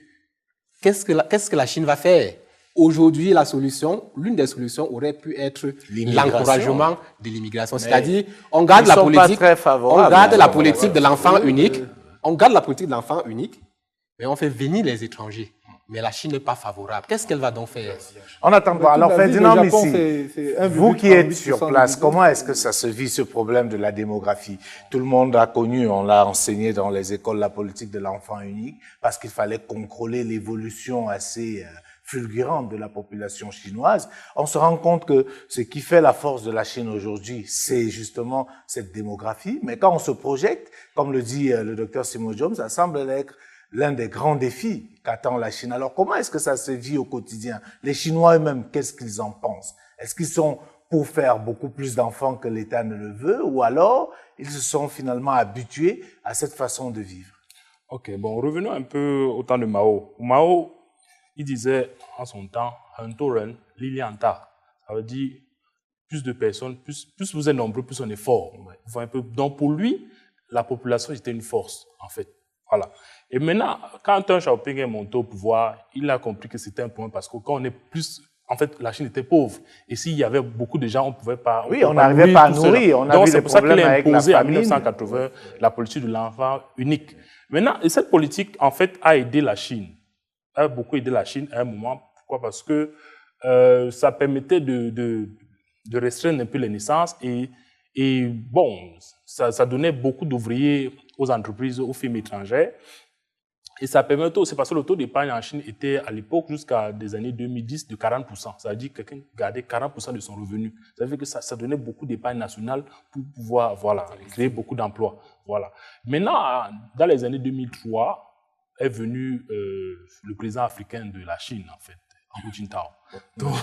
Qu'est-ce que la Chine va faire? Aujourd'hui, la solution, l'une des solutions aurait pu être l'encouragement de l'immigration. C'est-à-dire, on garde la politique, on garde la politique de l'enfant unique, on garde la politique de l'enfant unique, mais on fait venir les étrangers. Mais la Chine n'est pas favorable. Qu'est-ce qu'elle va donc faire? On attend pas. Alors, Ferdinand Missi, c'est vous qui êtes 1,38% sur place, du comment est-ce que ça se vit, ce problème de la démographie? Tout le monde a connu, on l'a enseigné dans les écoles, la politique de l'enfant unique, parce qu'il fallait contrôler l'évolution assez fulgurante de la population chinoise. On se rend compte que ce qui fait la force de la Chine aujourd'hui, c'est justement cette démographie. Mais quand on se projette, comme le dit le docteur Simo Jones, ça semble être l'un des grands défis qu'attend la Chine. Alors, comment est-ce que ça se vit au quotidien? Les Chinois eux-mêmes, qu'est-ce qu'ils en pensent? Est-ce qu'ils sont pour faire beaucoup plus d'enfants que l'État ne le veut, ou alors ils se sont finalement habitués à cette façon de vivre? Ok, bon, revenons un peu au temps de Mao. Mao, il disait en son temps, Hantoren, Lilianta. Ça veut dire plus de personnes, plus vous êtes nombreux, plus on est fort. Donc pour lui, la population était une force, en fait. Voilà. Et maintenant, quand Deng Xiaoping est monté au pouvoir, il a compris que c'était un point parce que quand on est plus... En fait, la Chine était pauvre. Et s'il y avait beaucoup de gens, on ne pouvait pas... On n'arrivait pas à nourrir. On Donc, avait c'est des pour ça qu'il problèmes a avec la imposé en famine. 1980 la politique de l'enfant unique. Maintenant, et cette politique, en fait, a aidé la Chine. A beaucoup aidé la Chine à un moment. Pourquoi? Parce que ça permettait de restreindre un peu les naissances et bon, ça donnait beaucoup d'ouvriers aux entreprises, aux firmes étrangères. Et ça permettait aussi, parce que le taux d'épargne en Chine était à l'époque, jusqu'à des années 2010, de 40%. Ça veut dire que quelqu'un gardait 40% de son revenu. Ça veut dire que ça donnait beaucoup d'épargne nationale pour pouvoir créer beaucoup d'emplois. Voilà. Maintenant, dans les années 2003, est venu le président africain de la Chine, en fait, Hu Jintao. Donc,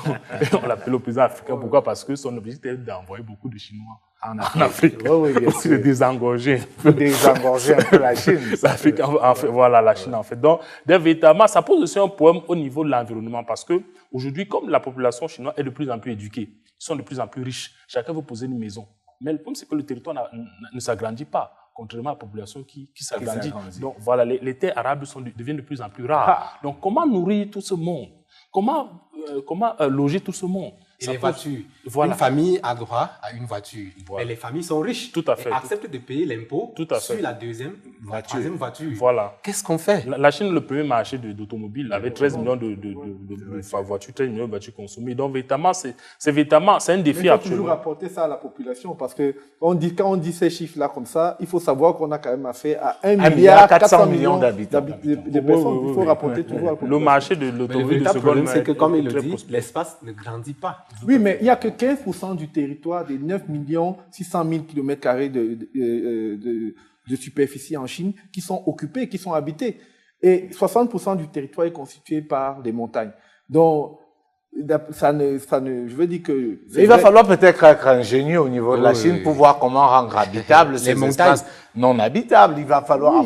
on l'appelle le président africain. Pourquoi? Parce que son objectif était d'envoyer beaucoup de Chinois en Afrique. Oui, bien sûr. De désengorger. Désengorger un peu la Chine. L'Afrique, en fait, voilà, la Chine, en fait. Donc, véritablement, ça pose aussi un problème au niveau de l'environnement parce que aujourd'hui, comme la population chinoise est de plus en plus éduquée, ils sont de plus en plus riches, chacun veut poser une maison. Mais le problème, c'est que le territoire ne s'agrandit pas, contrairement à la population qui s'agrandit. Donc, voilà, les terres arables deviennent de plus en plus rares. Donc, comment nourrir tout ce monde? Comment loger tout ce monde? Et les voitures. Voilà. Une famille a droit à une voiture. Voilà. Mais les familles sont riches. Tout à fait. Et acceptent de payer l'impôt sur la deuxième, la troisième voiture. Voilà. Qu'est-ce qu'on fait? La Chine, le premier marché d'automobiles, avait 13 millions de voitures, 13 millions de voitures consommées. Donc, véritablement, c'est un défi il faut actuellement. toujours rapporter ça à la population parce que quand on dit ces chiffres-là comme ça, il faut savoir qu'on a quand même affaire à 1 milliard 400 millions d'habitants. de personnes. Il faut rapporter toujours à la population. Le marché de Mais le l'automobile de véritable seconde problème, main c'est que, comme il est le très dit, prospère. l'espace ne grandit pas. Oui, mais il n'y a que 15% du territoire des 9 600 000 km² de superficie en Chine qui sont occupés, qui sont habités. Et 60% du territoire est constitué par des montagnes. Donc, je veux dire que... Il va falloir peut-être être ingénieux au niveau de la Chine pour voir comment rendre habitables ces espaces non habitables. Il va falloir...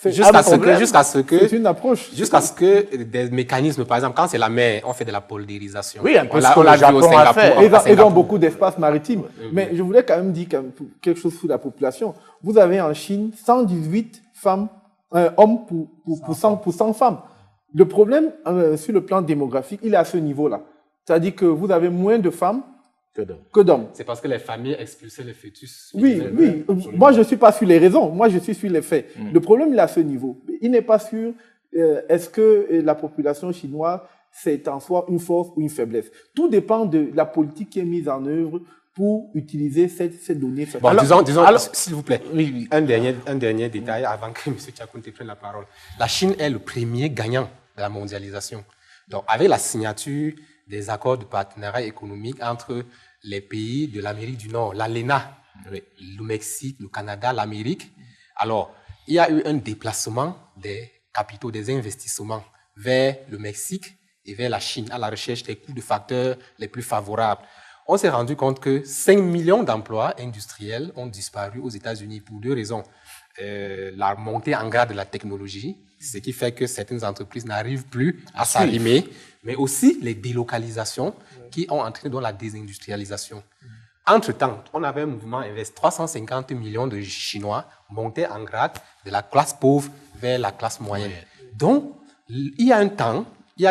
Jusqu'à ce que c'est une approche. Jusqu'à ce que des mécanismes, par exemple, quand c'est la mer, on fait de la poldérisation. Oui, un peu on ce que l'a le Japon a fait. Ils ont beaucoup d'espace maritime. Mais je voulais quand même dire quelque chose sur la population. Vous avez en Chine 118 hommes pour 100 femmes. Le problème, sur le plan démographique, il est à ce niveau-là. C'est-à-dire que vous avez moins de femmes que d'hommes. C'est parce que les familles expulsaient les fœtus. Oui. Moi, je ne suis pas sur les raisons. Moi, je suis sur les faits. Le problème, il est à ce niveau. Il n'est pas sûr, est-ce que la population chinoise, c'est en soi une force ou une faiblesse. Tout dépend de la politique qui est mise en œuvre pour utiliser ces données. Bon, disons, s'il vous plaît, un dernier détail avant que M. Tchakounté prenne la parole. La Chine est le premier gagnant de la mondialisation. Donc, avec la signature des accords de partenariat économique entre les pays de l'Amérique du Nord, l'ALENA, le Mexique, le Canada, l'Amérique, alors, il y a eu un déplacement des capitaux, des investissements vers le Mexique et vers la Chine à la recherche des coûts de facteurs les plus favorables. on s'est rendu compte que 5 millions d'emplois industriels ont disparu aux États-Unis pour 2 raisons. La montée en grade de la technologie, ce qui fait que certaines entreprises n'arrivent plus à s'arrimer, mais aussi les délocalisations qui ont entraîné dans la désindustrialisation. Entre-temps, on avait un mouvement inverse. 350 millions de Chinois montaient en grade de la classe pauvre vers la classe moyenne. Donc, il y a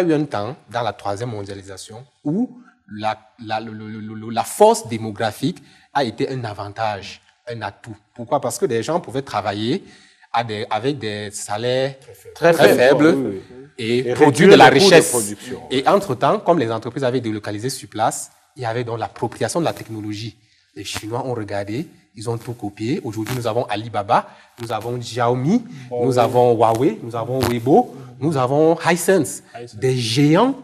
eu un temps dans la troisième mondialisation où la force démographique a été un avantage, un atout. Pourquoi? Parce que des gens pouvaient travailler avec des salaires très faibles et produire de la richesse. Et entre-temps, comme les entreprises avaient délocalisé sur place, il y avait donc l'appropriation de la technologie. Les Chinois ont regardé, ils ont tout copié. Aujourd'hui, nous avons Alibaba, nous avons Xiaomi, nous avons Huawei, nous avons Weibo, nous avons Hisense, des géants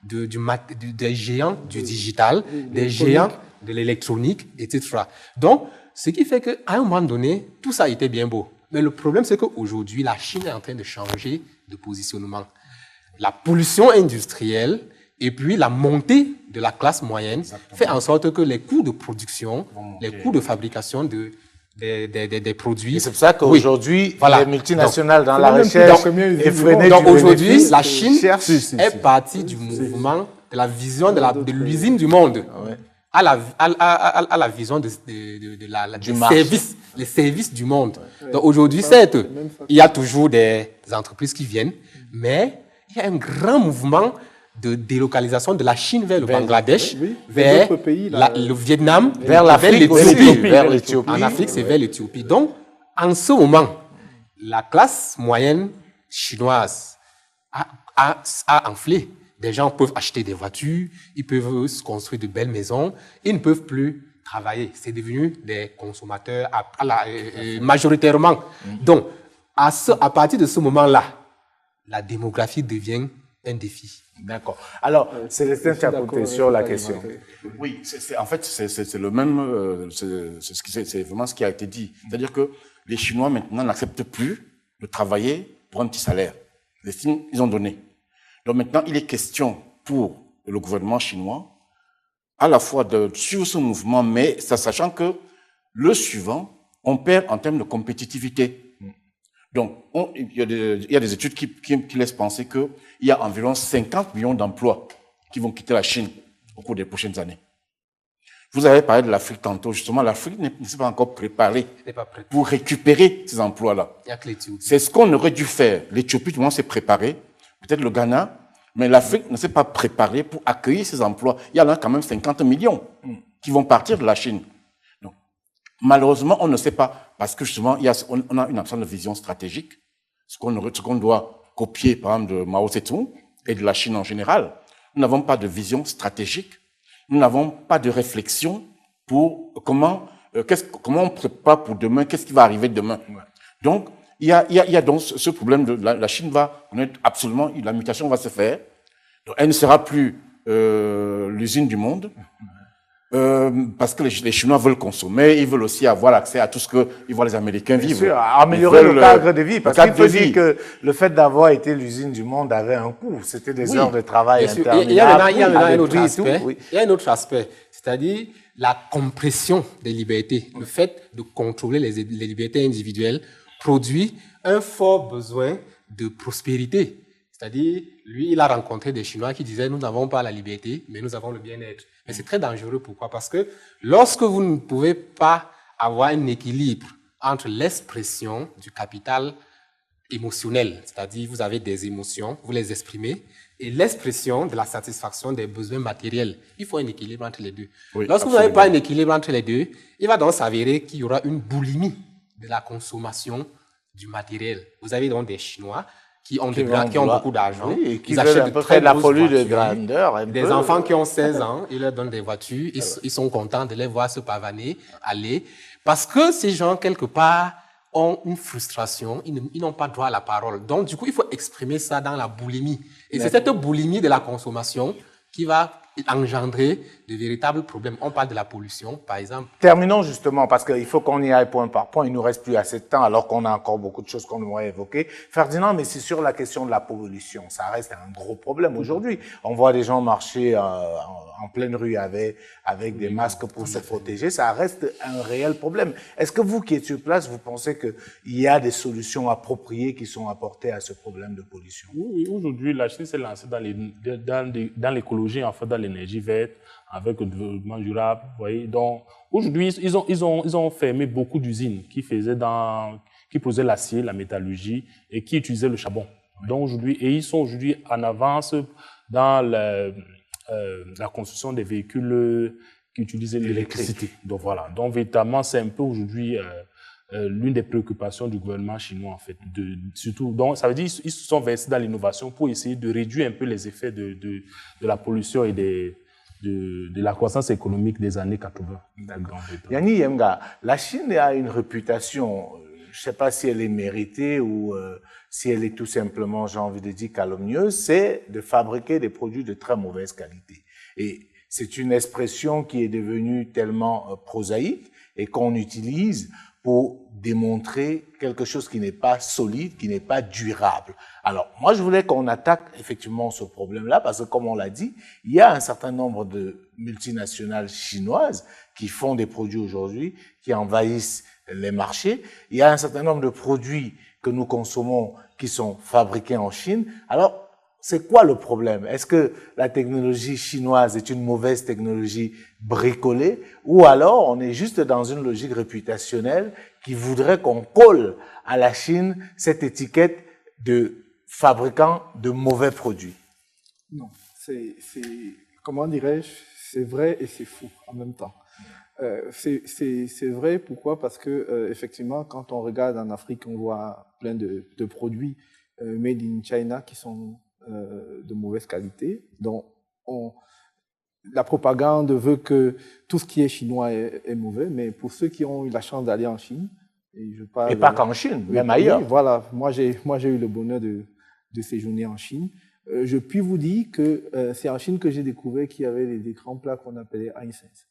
des géants du digital, des géants de l'électronique, etc. Donc, ce qui fait qu'à un moment donné, tout ça était bien beau. Mais le problème, c'est qu'aujourd'hui, la Chine est en train de changer de positionnement. La pollution industrielle et puis la montée de la classe moyenne fait en sorte que les coûts de production, les coûts de fabrication des produits... Et c'est pour ça qu'aujourd'hui, les multinationales dans la recherche effrénée donc aujourd'hui, la Chine est partie du mouvement de la vision de l'usine du monde à la vision du service, les services du monde. Donc aujourd'hui, certes, il y a toujours des entreprises qui viennent, mais il y a un grand mouvement de délocalisation de la Chine vers le Bangladesh, vers le Vietnam, vers l'Éthiopie. En Afrique, c'est vers l'Éthiopie. Donc, en ce moment, la classe moyenne chinoise a enflé. Des gens peuvent acheter des voitures, ils peuvent se construire de belles maisons, ils ne peuvent plus travailler. C'est devenu des consommateurs majoritairement. Donc, à partir de ce moment-là, la démographie devient un défi. D'accord. Alors, Célestin, tu as compté sur la question. Oui, en fait, c'est le même, c'est vraiment ce qui a été dit. C'est-à-dire que les Chinois, maintenant, n'acceptent plus de travailler pour un petit salaire. Ils ont donné. Donc maintenant, il est question pour le gouvernement chinois, à la fois de suivre ce mouvement, mais sachant que le suivant, on perd en termes de compétitivité. Donc, il y a des études qui laissent penser qu'il y a environ 50 millions d'emplois qui vont quitter la Chine au cours des prochaines années. Vous avez parlé de l'Afrique tantôt. Justement, l'Afrique ne s'est pas encore préparée pour récupérer ces emplois-là. C'est ce qu'on aurait dû faire. L'Éthiopie, tout le monde s'est préparé. Peut-être le Ghana. Mais l'Afrique ne s'est pas préparée pour accueillir ces emplois. Il y en a quand même 50 millions qui vont partir de la Chine. Donc, malheureusement, on ne sait pas. Parce que justement, on a une absence de vision stratégique. Ce qu'on doit copier, par exemple, de Mao Tse-tung et de la Chine en général. Nous n'avons pas de vision stratégique. Nous n'avons pas de réflexion pour comment on prépare pour demain, qu'est-ce qui va arriver demain. Donc, il y a donc ce problème de la Chine va connaître absolument, la mutation va se faire. Donc, elle ne sera plus l'usine du monde. Parce que les Chinois veulent consommer, ils veulent aussi avoir accès à tout ce qu'ils voient les Américains vivre. Bien sûr, améliorer le cadre de vie, parce qu'il faut dire que le fait d'avoir été l'usine du monde avait un coût. C'était des heures de travail interminables. Il y a un autre aspect. Il y a un autre aspect, c'est-à-dire la compression des libertés. Le fait de contrôler les libertés individuelles produit un fort besoin de prospérité. C'est-à-dire, lui, il a rencontré des Chinois qui disaient « Nous n'avons pas la liberté, mais nous avons le bien-être ». Mais c'est très dangereux. Pourquoi? Parce que lorsque vous ne pouvez pas avoir un équilibre entre l'expression du capital émotionnel, c'est-à-dire vous avez des émotions, vous les exprimez, et l'expression de la satisfaction des besoins matériels, il faut un équilibre entre les deux. Oui, lorsque vous n'avez pas un équilibre entre les deux, il va donc s'avérer qu'il y aura une boulimie de la consommation du matériel. Vous avez donc des Chinois qui ont beaucoup d'argent, oui, qui achètent de très la folie de grandeur. Des enfants qui ont 16 ans, ils leur donnent des voitures, ils sont contents de les voir se pavaner, aller, parce que ces gens, quelque part, ont une frustration, ils n'ont pas droit à la parole. Donc, du coup, il faut exprimer ça dans la boulimie. Et c'est cette boulimie de la consommation qui va engendrer de véritables problèmes. On parle de la pollution, par exemple. Terminons justement, parce qu'il faut qu'on y aille point par point. Il ne nous reste plus assez de temps, alors qu'on a encore beaucoup de choses qu'on aimerait évoquer. Ferdinand, mais c'est sur la question de la pollution. Ça reste un gros problème aujourd'hui. On voit des gens marcher en pleine rue avec des masques pour se protéger. Ça reste un réel problème. Est-ce que vous qui êtes sur place, vous pensez qu'il y a des solutions appropriées qui sont apportées à ce problème de pollution? Oui, aujourd'hui, la Chine s'est lancée dans l'écologie, en fait, dans l'énergie verte, avec le développement durable. Vous voyez. Donc, aujourd'hui, ils ont fermé beaucoup d'usines qui produisaient l'acier, la métallurgie et qui utilisaient le charbon. Oui. Donc, aujourd'hui, et ils sont aujourd'hui en avance dans la construction des véhicules qui utilisent l'électricité. Donc, voilà. Donc, véritablement, c'est un peu aujourd'hui l'une des préoccupations du gouvernement chinois, en fait. Surtout, donc, ça veut dire qu'ils se sont versés dans l'innovation pour essayer de réduire un peu les effets de la pollution et de la croissance économique des années 80. Yanni Yemga, la Chine a une réputation, je ne sais pas si elle est méritée ou si elle est tout simplement, j'ai envie de dire, calomnieuse, c'est de fabriquer des produits de très mauvaise qualité. Et c'est une expression qui est devenue tellement prosaïque et qu'on utilise pour démontrer quelque chose qui n'est pas solide, qui n'est pas durable. Alors, moi, je voulais qu'on attaque effectivement ce problème-là, parce que, comme on l'a dit, il y a un certain nombre de multinationales chinoises qui font des produits aujourd'hui, qui envahissent les marchés. Il y a un certain nombre de produits que nous consommons qui sont fabriqués en Chine. Alors, c'est quoi le problème? Est-ce que la technologie chinoise est une mauvaise technologie bricolée, ou alors on est juste dans une logique réputationnelle qui voudrait qu'on colle à la Chine cette étiquette de fabricant de mauvais produits? Non, comment dirais-je, c'est vrai et c'est fou en même temps. C'est vrai, pourquoi? Parce que effectivement, quand on regarde en Afrique, on voit plein de produits made in China qui sont de mauvaise qualité. Donc, la propagande veut que tout ce qui est chinois est mauvais, mais pour ceux qui ont eu la chance d'aller en Chine, et pas qu'en Chine, même ailleurs. Oui, voilà, moi j'ai eu le bonheur de séjourner en Chine. Je puis vous dire que c'est en Chine que j'ai découvert qu'il y avait les écrans plats qu'on appelait Hisense.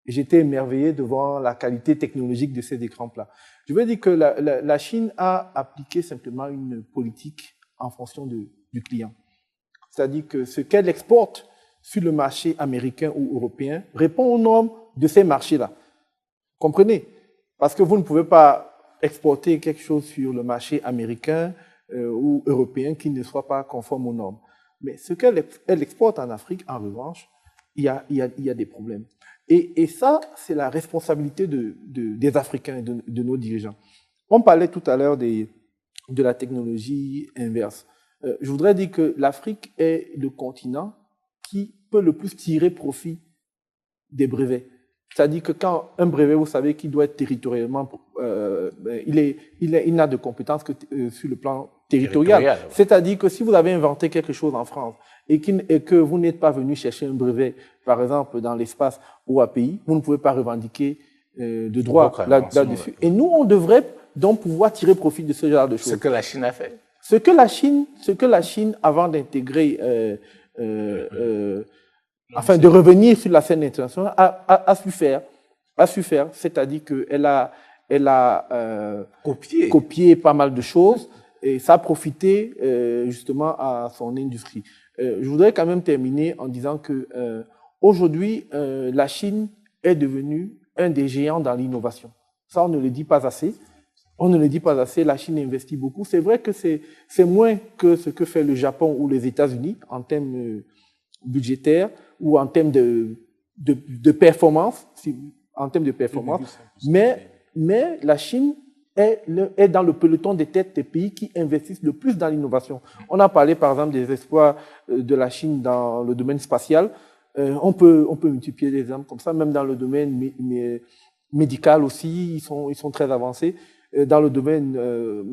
Et j'étais émerveillé de voir la qualité technologique de ces écrans plats. Je veux dire que la Chine a appliqué simplement une politique en fonction du client. C'est-à-dire que ce qu'elle exporte sur le marché américain ou européen répond aux normes de ces marchés-là. Comprenez? Parce que vous ne pouvez pas exporter quelque chose sur le marché américain ou européen qui ne soit pas conforme aux normes. Mais ce qu'elle exporte en Afrique, en revanche, il y a des problèmes. Et ça, c'est la responsabilité des Africains et de nos dirigeants. On parlait tout à l'heure de la technologie inverse. Je voudrais dire que l'Afrique est le continent qui peut le plus tirer profit des brevets. C'est-à-dire que quand un brevet, vous savez qu'il doit être territorialement, il n'a de compétences que sur le plan territorial. Ouais. C'est-à-dire que si vous avez inventé quelque chose en France et que vous n'êtes pas venu chercher un brevet, par exemple, dans l'espace ou à pays, vous ne pouvez pas revendiquer de droit là-dessus. Et nous, on devrait donc pouvoir tirer profit de ce genre de choses. Ce que la Chine a fait. Ce que la Chine, avant d'intégrer, afin de revenir sur la scène internationale, a su faire, c'est-à-dire qu'elle a copié pas mal de choses et ça a profité justement à son industrie. Je voudrais quand même terminer en disant que aujourd'hui, la Chine est devenue un des géants dans l'innovation. Ça, on ne le dit pas assez. On ne le dit pas assez, la Chine investit beaucoup. C'est vrai que c'est moins que ce que fait le Japon ou les États-Unis en termes budgétaires ou en termes de performance, mais la Chine est dans le peloton des têtes des pays qui investissent le plus dans l'innovation. On a parlé par exemple des espoirs de la Chine dans le domaine spatial. On peut multiplier des exemples comme ça, même dans le domaine médical aussi, ils sont très avancés. Dans le domaine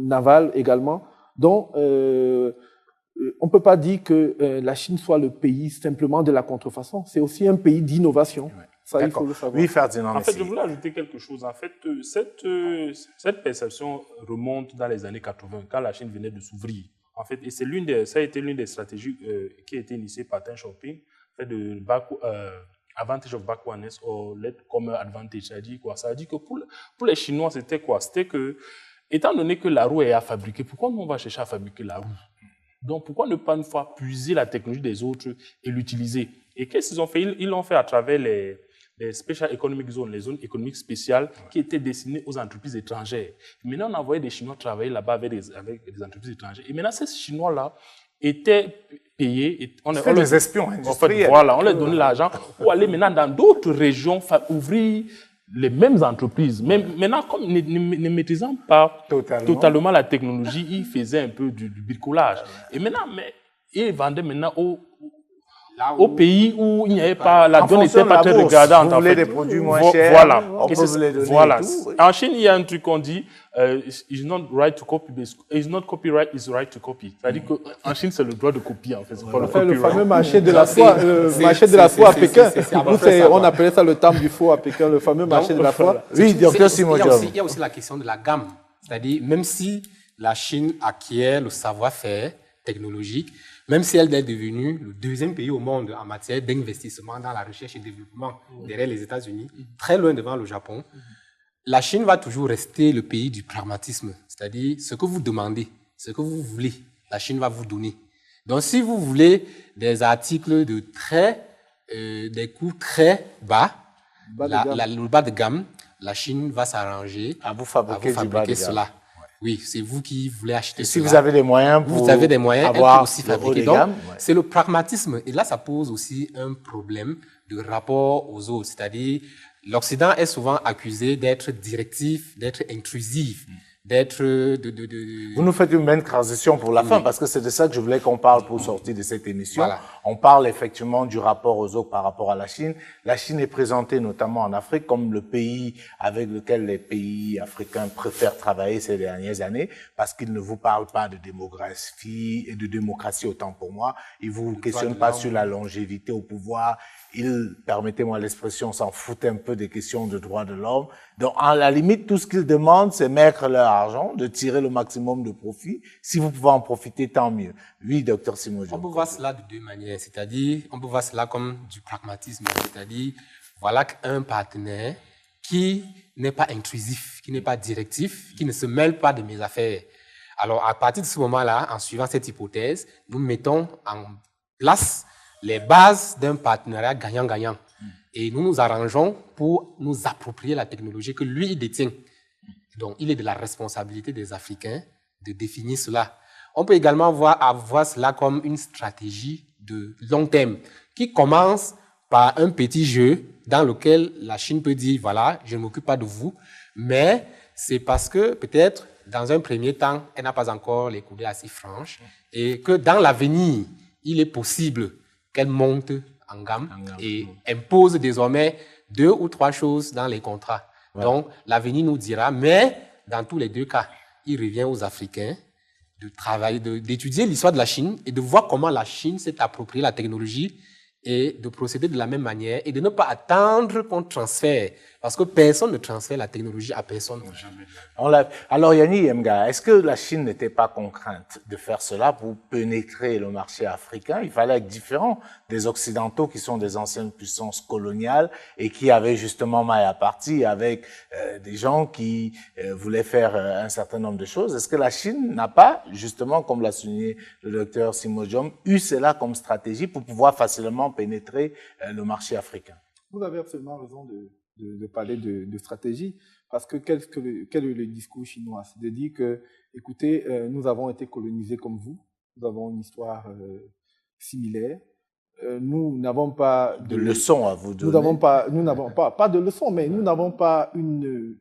naval également. Donc, on ne peut pas dire que la Chine soit le pays simplement de la contrefaçon. C'est aussi un pays d'innovation. Ouais. Ça, il faut le savoir. Oui, Ferdinand. En fait, je voulais ajouter quelque chose. En fait, cette perception remonte dans les années 80, quand la Chine venait de s'ouvrir. En fait, et ça a été l'une des stratégies qui a été initiée par Deng Xiaoping fait de advantage of backwardness or let common advantage. Ça dit quoi? Ça dit que pour les Chinois, c'était quoi? C'était que, étant donné que la roue est à fabriquer, pourquoi nous on va chercher à fabriquer la roue? Donc, pourquoi ne pas une fois puiser la technologie des autres et l'utiliser? Et qu'est-ce qu'ils ont fait? Ils l'ont fait à travers les Special Economic Zones, les zones économiques spéciales qui étaient destinées aux entreprises étrangères. Maintenant, on envoyait des Chinois travailler là-bas avec des entreprises étrangères. Et maintenant, ces Chinois-là étaient payés. On des espions industriels. En fait, voilà, on leur donnait l'argent pour aller maintenant dans d'autres régions ouvrir les mêmes entreprises. Mais maintenant, comme ne maîtrisant pas totalement la technologie, ils faisaient un peu du bricolage. Et maintenant, ils vendaient maintenant au pays où il n'y avait pas, la donne n'était pas très regardante. Vous voulez des produits moins chers, voilà. on peut vous les donner voilà. et tout. En Chine, il y a un truc qu'on dit, it's not right to copy, it's not copyright, it's right to copy. C'est-à-dire qu'en Chine, c'est le droit de copier, en fait. C'est pas le copyright. Le fameux marché de la soie, marché de la soie à Pékin. On appelait ça le temple du faux à Pékin, le fameux marché de la soie. Oui, docteur Simon Diom. Il y a aussi la question de la gamme. C'est-à-dire, même si la Chine acquiert le savoir-faire technologique, même si elle est devenue le deuxième pays au monde en matière d'investissement dans la recherche et développement derrière les États-Unis, très loin devant le Japon, la Chine va toujours rester le pays du pragmatisme. C'est-à-dire, ce que vous demandez, ce que vous voulez, la Chine va vous donner. Donc, si vous voulez des articles de des coûts très bas, le bas de gamme, la Chine va s'arranger à vous fabriquer cela. Oui, c'est vous qui voulez acheter cela. Si vous avez des moyens pour avoir aussi fabriquer. Donc, c'est le pragmatisme. Et là, ça pose aussi un problème de rapport aux autres. C'est-à-dire, l'Occident est souvent accusé d'être directif, d'être intrusif, d'être... Vous nous faites une belle transition pour la fin, parce que c'est de ça que je voulais qu'on parle pour sortir de cette émission. Voilà. On parle effectivement du rapport aux autres par rapport à la Chine. La Chine est présentée notamment en Afrique comme le pays avec lequel les pays africains préfèrent travailler ces dernières années, parce qu'ils ne vous parlent pas de démographie et de démocratie autant pour moi. Ils vous questionnent pas sur la longévité au pouvoir. Ils, permettez-moi l'expression, s'en foutent un peu des questions de droits de l'homme. Donc, à la limite, tout ce qu'ils demandent, c'est mettre leur argent, de tirer le maximum de profit. Si vous pouvez en profiter, tant mieux. Oui, docteur Simon Diom. On peut voir cela de deux manières. C'est-à-dire, on peut voir cela comme du pragmatisme. C'est-à-dire, voilà un partenaire qui n'est pas intrusif, qui n'est pas directif, qui ne se mêle pas de mes affaires. Alors, à partir de ce moment-là, en suivant cette hypothèse, nous mettons en place les bases d'un partenariat gagnant-gagnant. Et nous nous arrangeons pour nous approprier la technologie que lui, il détient. Donc, il est de la responsabilité des Africains de définir cela. On peut également avoir cela comme une stratégie de long terme qui commence par un petit jeu dans lequel la Chine peut dire, voilà, je ne m'occupe pas de vous, mais c'est parce que peut-être, dans un premier temps, elle n'a pas encore les coudées assez franches et que dans l'avenir, il est possible qu'elle monte en gamme et impose désormais 2 ou 3 choses dans les contrats. Ouais. Donc, l'avenir nous dira, mais dans tous les deux cas, il revient aux Africains de travailler, d'étudier l'histoire de la Chine et de voir comment la Chine s'est appropriée la technologie et de procéder de la même manière et de ne pas attendre qu'on transfère. Parce que personne ne transfère la technologie à personne. Jamais. Alors, Yanni Yemga, est-ce que la Chine n'était pas contrainte de faire cela pour pénétrer le marché africain? Il fallait être différent des Occidentaux qui sont des anciennes puissances coloniales et qui avaient justement maille à partie avec des gens qui voulaient faire un certain nombre de choses. Est-ce que la Chine n'a pas, justement, comme l'a souligné le docteur Simon Diom, eu cela comme stratégie pour pouvoir facilement pénétrer le marché africain? Vous avez absolument raison de parler de stratégie, parce que quel est le discours chinois? C'est de dire que, écoutez, nous avons été colonisés comme vous, nous avons une histoire similaire, nous n'avons pas de leçons à vous donner. Nous n'avons pas de leçons, mais nous n'avons pas une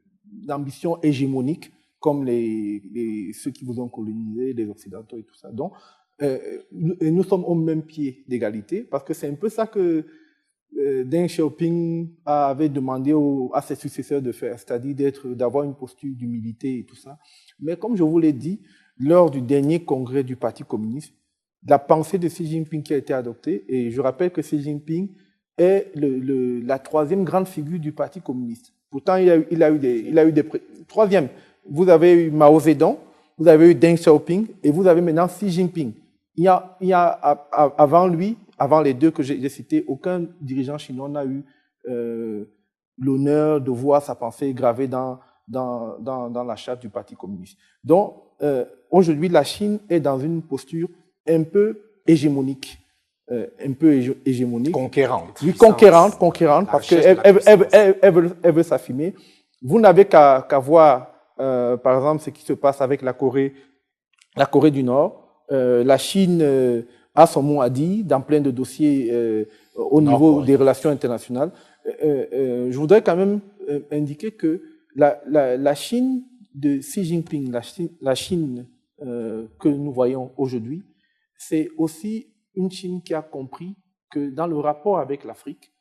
ambition hégémonique comme ceux qui vous ont colonisé, les Occidentaux et tout ça. Donc, nous sommes au même pied d'égalité, parce que c'est un peu ça que Deng Xiaoping avait demandé à ses successeurs de faire, c'est-à-dire d'avoir une posture d'humilité et tout ça. Mais comme je vous l'ai dit, lors du dernier congrès du Parti communiste, la pensée de Xi Jinping qui a été adoptée, et je rappelle que Xi Jinping est la 3e grande figure du Parti communiste. Pourtant, il a eu des 3e. Vous avez eu Mao Zedong, vous avez eu Deng Xiaoping, et vous avez maintenant Xi Jinping. Il y a avant lui, avant les deux que j'ai cités, aucun dirigeant chinois n'a eu l'honneur de voir sa pensée gravée dans la charte du Parti communiste. Donc, aujourd'hui, la Chine est dans une posture un peu hégémonique. Conquérante. Oui, conquérante, parce qu'elle veut s'affirmer. Vous n'avez qu'à voir, par exemple, ce qui se passe avec la Corée du Nord. La Chine a son mot à dire dans plein de dossiers au niveau des relations internationales. Je voudrais quand même indiquer que la Chine de Xi Jinping, la Chine que nous voyons aujourd'hui, c'est aussi une Chine qui a compris que dans le rapport avec l'Afrique,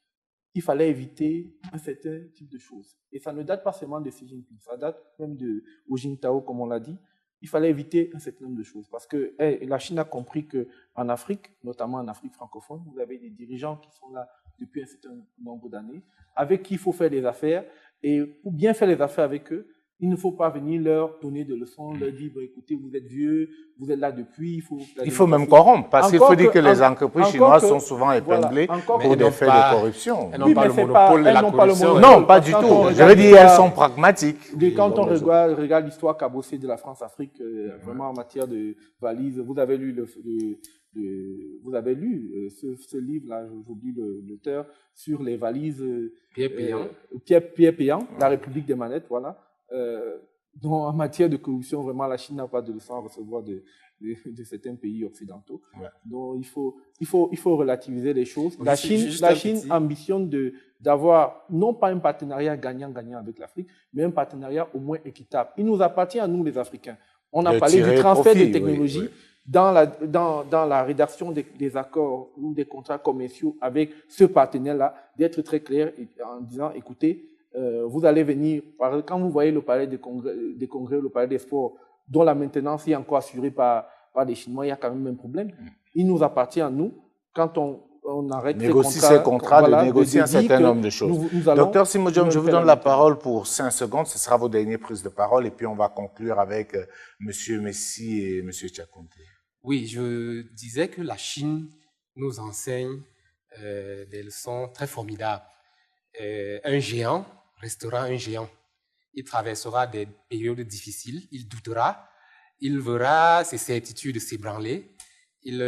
il fallait éviter un certain type de choses. Et ça ne date pas seulement de Xi Jinping, ça date même de Hu Jintao, comme on l'a dit. Il fallait éviter un certain nombre de choses parce que la Chine a compris qu'en Afrique, notamment en Afrique francophone, vous avez des dirigeants qui sont là depuis un certain nombre d'années, avec qui il faut faire des affaires. Et pour bien faire les affaires avec eux, il ne faut pas venir leur donner de leçons, leur dire bon, écoutez, vous êtes vieux, vous êtes là depuis, il faut même corrompre, parce qu'il faut dire que les entreprises chinoises sont souvent épinglées pour des faits de corruption. Elles n'ont pas le monopole de la corruption. Non, pas du tout. Je veux dire, elles sont pragmatiques. Quand on regarde l'histoire cabossée de la France-Afrique, vraiment en matière de valises, vous avez lu ce livre-là, j'oublie l'auteur, sur les valises Pierre Péan, La République des manettes, voilà. Donc, en matière de corruption, vraiment, la Chine n'a pas de leçon à recevoir de certains pays occidentaux. Ouais. Donc, il faut relativiser les choses. La Chine ambitionne d'avoir non pas un partenariat gagnant-gagnant avec l'Afrique, mais un partenariat au moins équitable. Il nous appartient à nous, les Africains. On a parlé du transfert des technologies. Dans la rédaction des accords ou des contrats commerciaux avec ce partenaire-là, d'être très clair en disant, écoutez, vous allez venir, quand vous voyez le palais des congrès, le palais des sports, dont la maintenance est encore assurée par des Chinois, il y a quand même un problème. Il nous appartient à nous, quand on arrête ces contrats, de négocier un certain nombre de choses. Docteur Simodjom, je vous donne la parole pour 5 secondes. Ce sera vos dernières prises de parole et puis on va conclure avec M. Messi et M. Tchakounté. Oui, je disais que la Chine nous enseigne des leçons très formidables. Un géant restera un géant. Il traversera des périodes difficiles, il doutera, il verra ses certitudes s'ébranler, il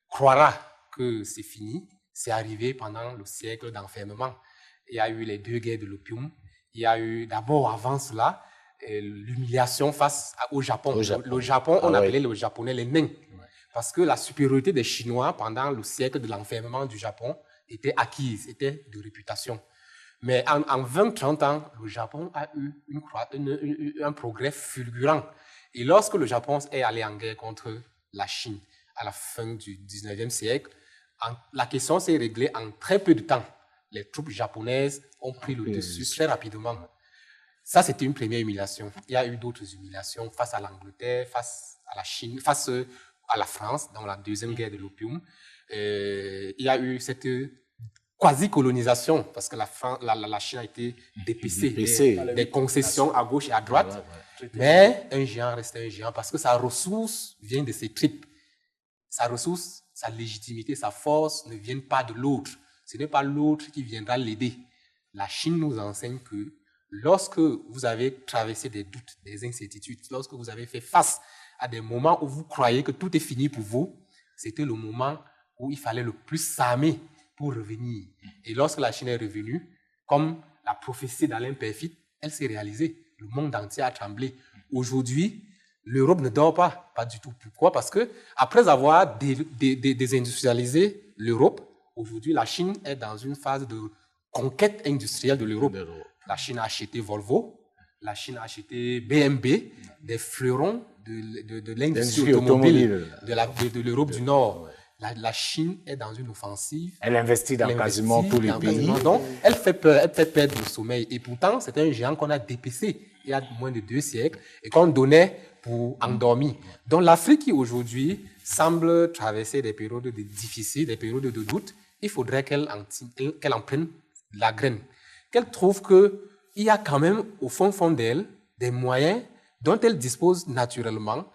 croira que c'est fini, c'est arrivé pendant le siècle d'enfermement. Il y a eu les 2 guerres de l'opium, il y a eu d'abord avant cela l'humiliation face au Japon. Le Japon, on appelait les Japonais les nains, parce que la supériorité des Chinois pendant le siècle de l'enfermement du Japon était acquise, était de réputation. Mais en 20-30 ans, le Japon a eu un progrès fulgurant. Et lorsque le Japon est allé en guerre contre la Chine à la fin du 19e siècle, la question s'est réglée en très peu de temps. Les troupes japonaises ont pris le dessus très rapidement. Ça, c'était une première humiliation. Il y a eu d'autres humiliations face à l'Angleterre, face à la Chine, face à la France dans la 2e guerre de l'opium. Il y a eu cette quasi-colonisation, parce que la Chine a été dépecée des concessions à gauche et à droite. Mais un géant reste un géant parce que sa ressource vient de ses tripes. Sa ressource, sa légitimité, sa force ne viennent pas de l'autre. Ce n'est pas l'autre qui viendra l'aider. La Chine nous enseigne que lorsque vous avez traversé des doutes, des incertitudes, lorsque vous avez fait face à des moments où vous croyez que tout est fini pour vous, c'était le moment où il fallait le plus s'armer pour revenir. Et lorsque la Chine est revenue, comme la prophétie d'Alain Perfit, elle s'est réalisée. Le monde entier a tremblé. Aujourd'hui, l'Europe ne dort pas du tout. Pourquoi? Parce que après avoir désindustrialisé l'Europe, aujourd'hui, la Chine est dans une phase de conquête industrielle de l'Europe. La Chine a acheté Volvo, la Chine a acheté BMW, des fleurons de l'industrie automobile de l'Europe du Nord. La Chine est dans une offensive. Elle investit dans quasiment tous les pays. Donc, elle fait peur, elle fait perdre le sommeil. Et pourtant, c'est un géant qu'on a dépecé il y a moins de 2 siècles et qu'on donnait pour endormi. Donc, l'Afrique qui aujourd'hui semble traverser des périodes difficiles, des périodes de doute, il faudrait qu'elle en prenne la graine. Qu'elle trouve qu'il y a quand même au fond d'elle des moyens dont elle dispose naturellement,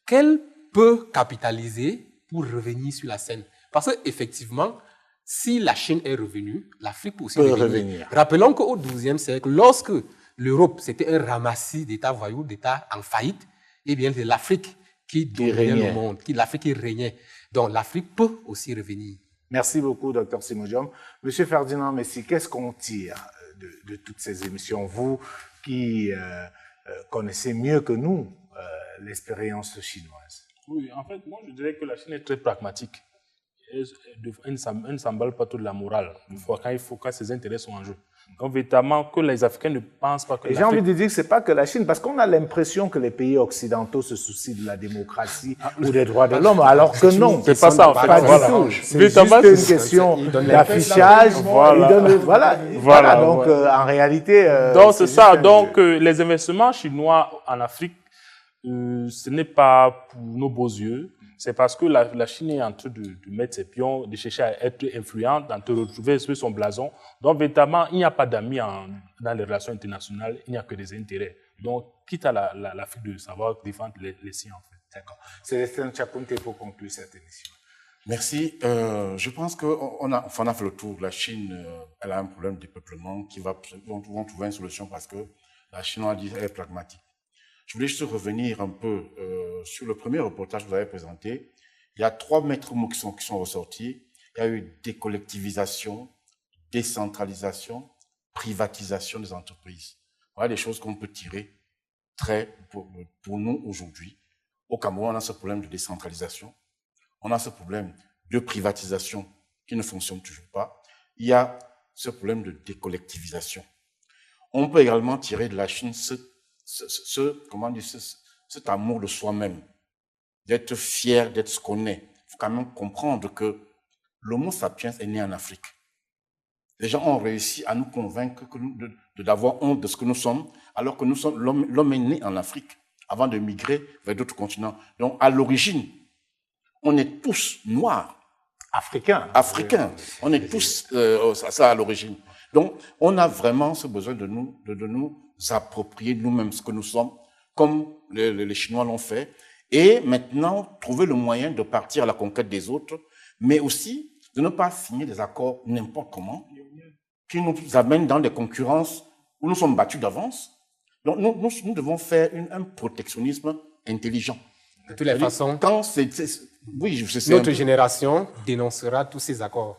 qu'elle peut capitaliser pour revenir sur la scène. Parce qu'effectivement, si la Chine est revenue, l'Afrique peut aussi revenir. revenir. Rappelons qu'au XIIe siècle, lorsque l'Europe, c'était un ramassis d'États voyous, d'États en faillite, eh bien, c'est l'Afrique qui dominait le monde, l'Afrique qui régnait. Donc, l'Afrique peut aussi revenir. Merci beaucoup, Dr Simodium. Monsieur Ferdinand Messi, qu'est-ce qu'on tire de toutes ces émissions, vous qui connaissez mieux que nous l'expérience chinoise? Oui, en fait, moi, je dirais que la Chine est très pragmatique. Elle ne s'emballe pas toute la morale. Quand ses intérêts sont en jeu. Donc, véritablement, que les Africains ne pensent pas que j'ai envie de dire que ce n'est pas que la Chine, parce qu'on a l'impression que les pays occidentaux se soucient de la démocratie ou des droits de l'homme, alors que non. C'est pas ça, en fait. Pas du tout. C'est juste une question d'affichage. Voilà. Donc, en réalité... donc, c'est ça. Donc, les investissements chinois en Afrique, ce n'est pas pour nos beaux yeux. C'est parce que la Chine est en train de mettre ses pions, de chercher à être influente, de retrouver sur son blason. Donc, véritablement, il n'y a pas d'amis dans les relations internationales, il n'y a que des intérêts. Donc, quitte à l'Afrique de savoir défendre les siens, en fait. D'accord. Célestin Tchakounté pour conclure cette émission. Merci. Je pense qu'on a fait le tour. La Chine, elle a un problème de peuplement dont on va trouver une solution parce que la Chine, on a dit, elle est pragmatique. Je voulais juste revenir un peu sur le premier reportage que vous avez présenté. Il y a 3 maîtres mots qui sont ressortis. Il y a eu décollectivisation, décentralisation, privatisation des entreprises. Voilà des choses qu'on peut tirer pour nous aujourd'hui. Au Cameroun, on a ce problème de décentralisation. On a ce problème de privatisation qui ne fonctionne toujours pas. Il y a ce problème de décollectivisation. On peut également tirer de la Chine cet amour de soi-même, d'être fier d'être ce qu'on est. Il faut quand même comprendre que l'homo sapiens est né en Afrique. Les gens ont réussi à nous convaincre d'avoir honte de ce que nous sommes, alors que l'homme est né en Afrique avant de migrer vers d'autres continents. Donc, à l'origine, on est tous noirs. Africains. On est tous ça à l'origine. Donc, on a vraiment ce besoin de nous approprier nous-mêmes ce que nous sommes, comme les Chinois l'ont fait, et maintenant trouver le moyen de partir à la conquête des autres, mais aussi de ne pas signer des accords n'importe comment, qui nous amènent dans des concurrences où nous sommes battus d'avance. Donc nous devons faire un protectionnisme intelligent. De toutes les façons, notre génération dénoncera tous ces accords.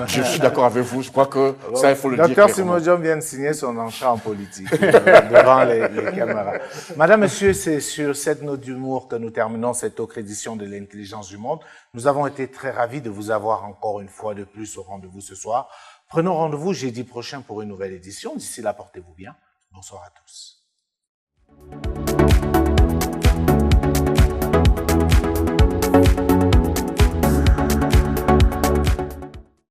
Je suis d'accord avec vous, je crois que ça, il faut le dire. Dr Simodium vient de signer son entrée en politique devant les caméras. Madame, Monsieur, c'est sur cette note d'humour que nous terminons cette autre édition de l'Intelligence du Monde. Nous avons été très ravis de vous avoir encore une fois de plus au rendez-vous ce soir. Prenons rendez-vous jeudi prochain pour une nouvelle édition. D'ici là, portez-vous bien. Bonsoir à tous.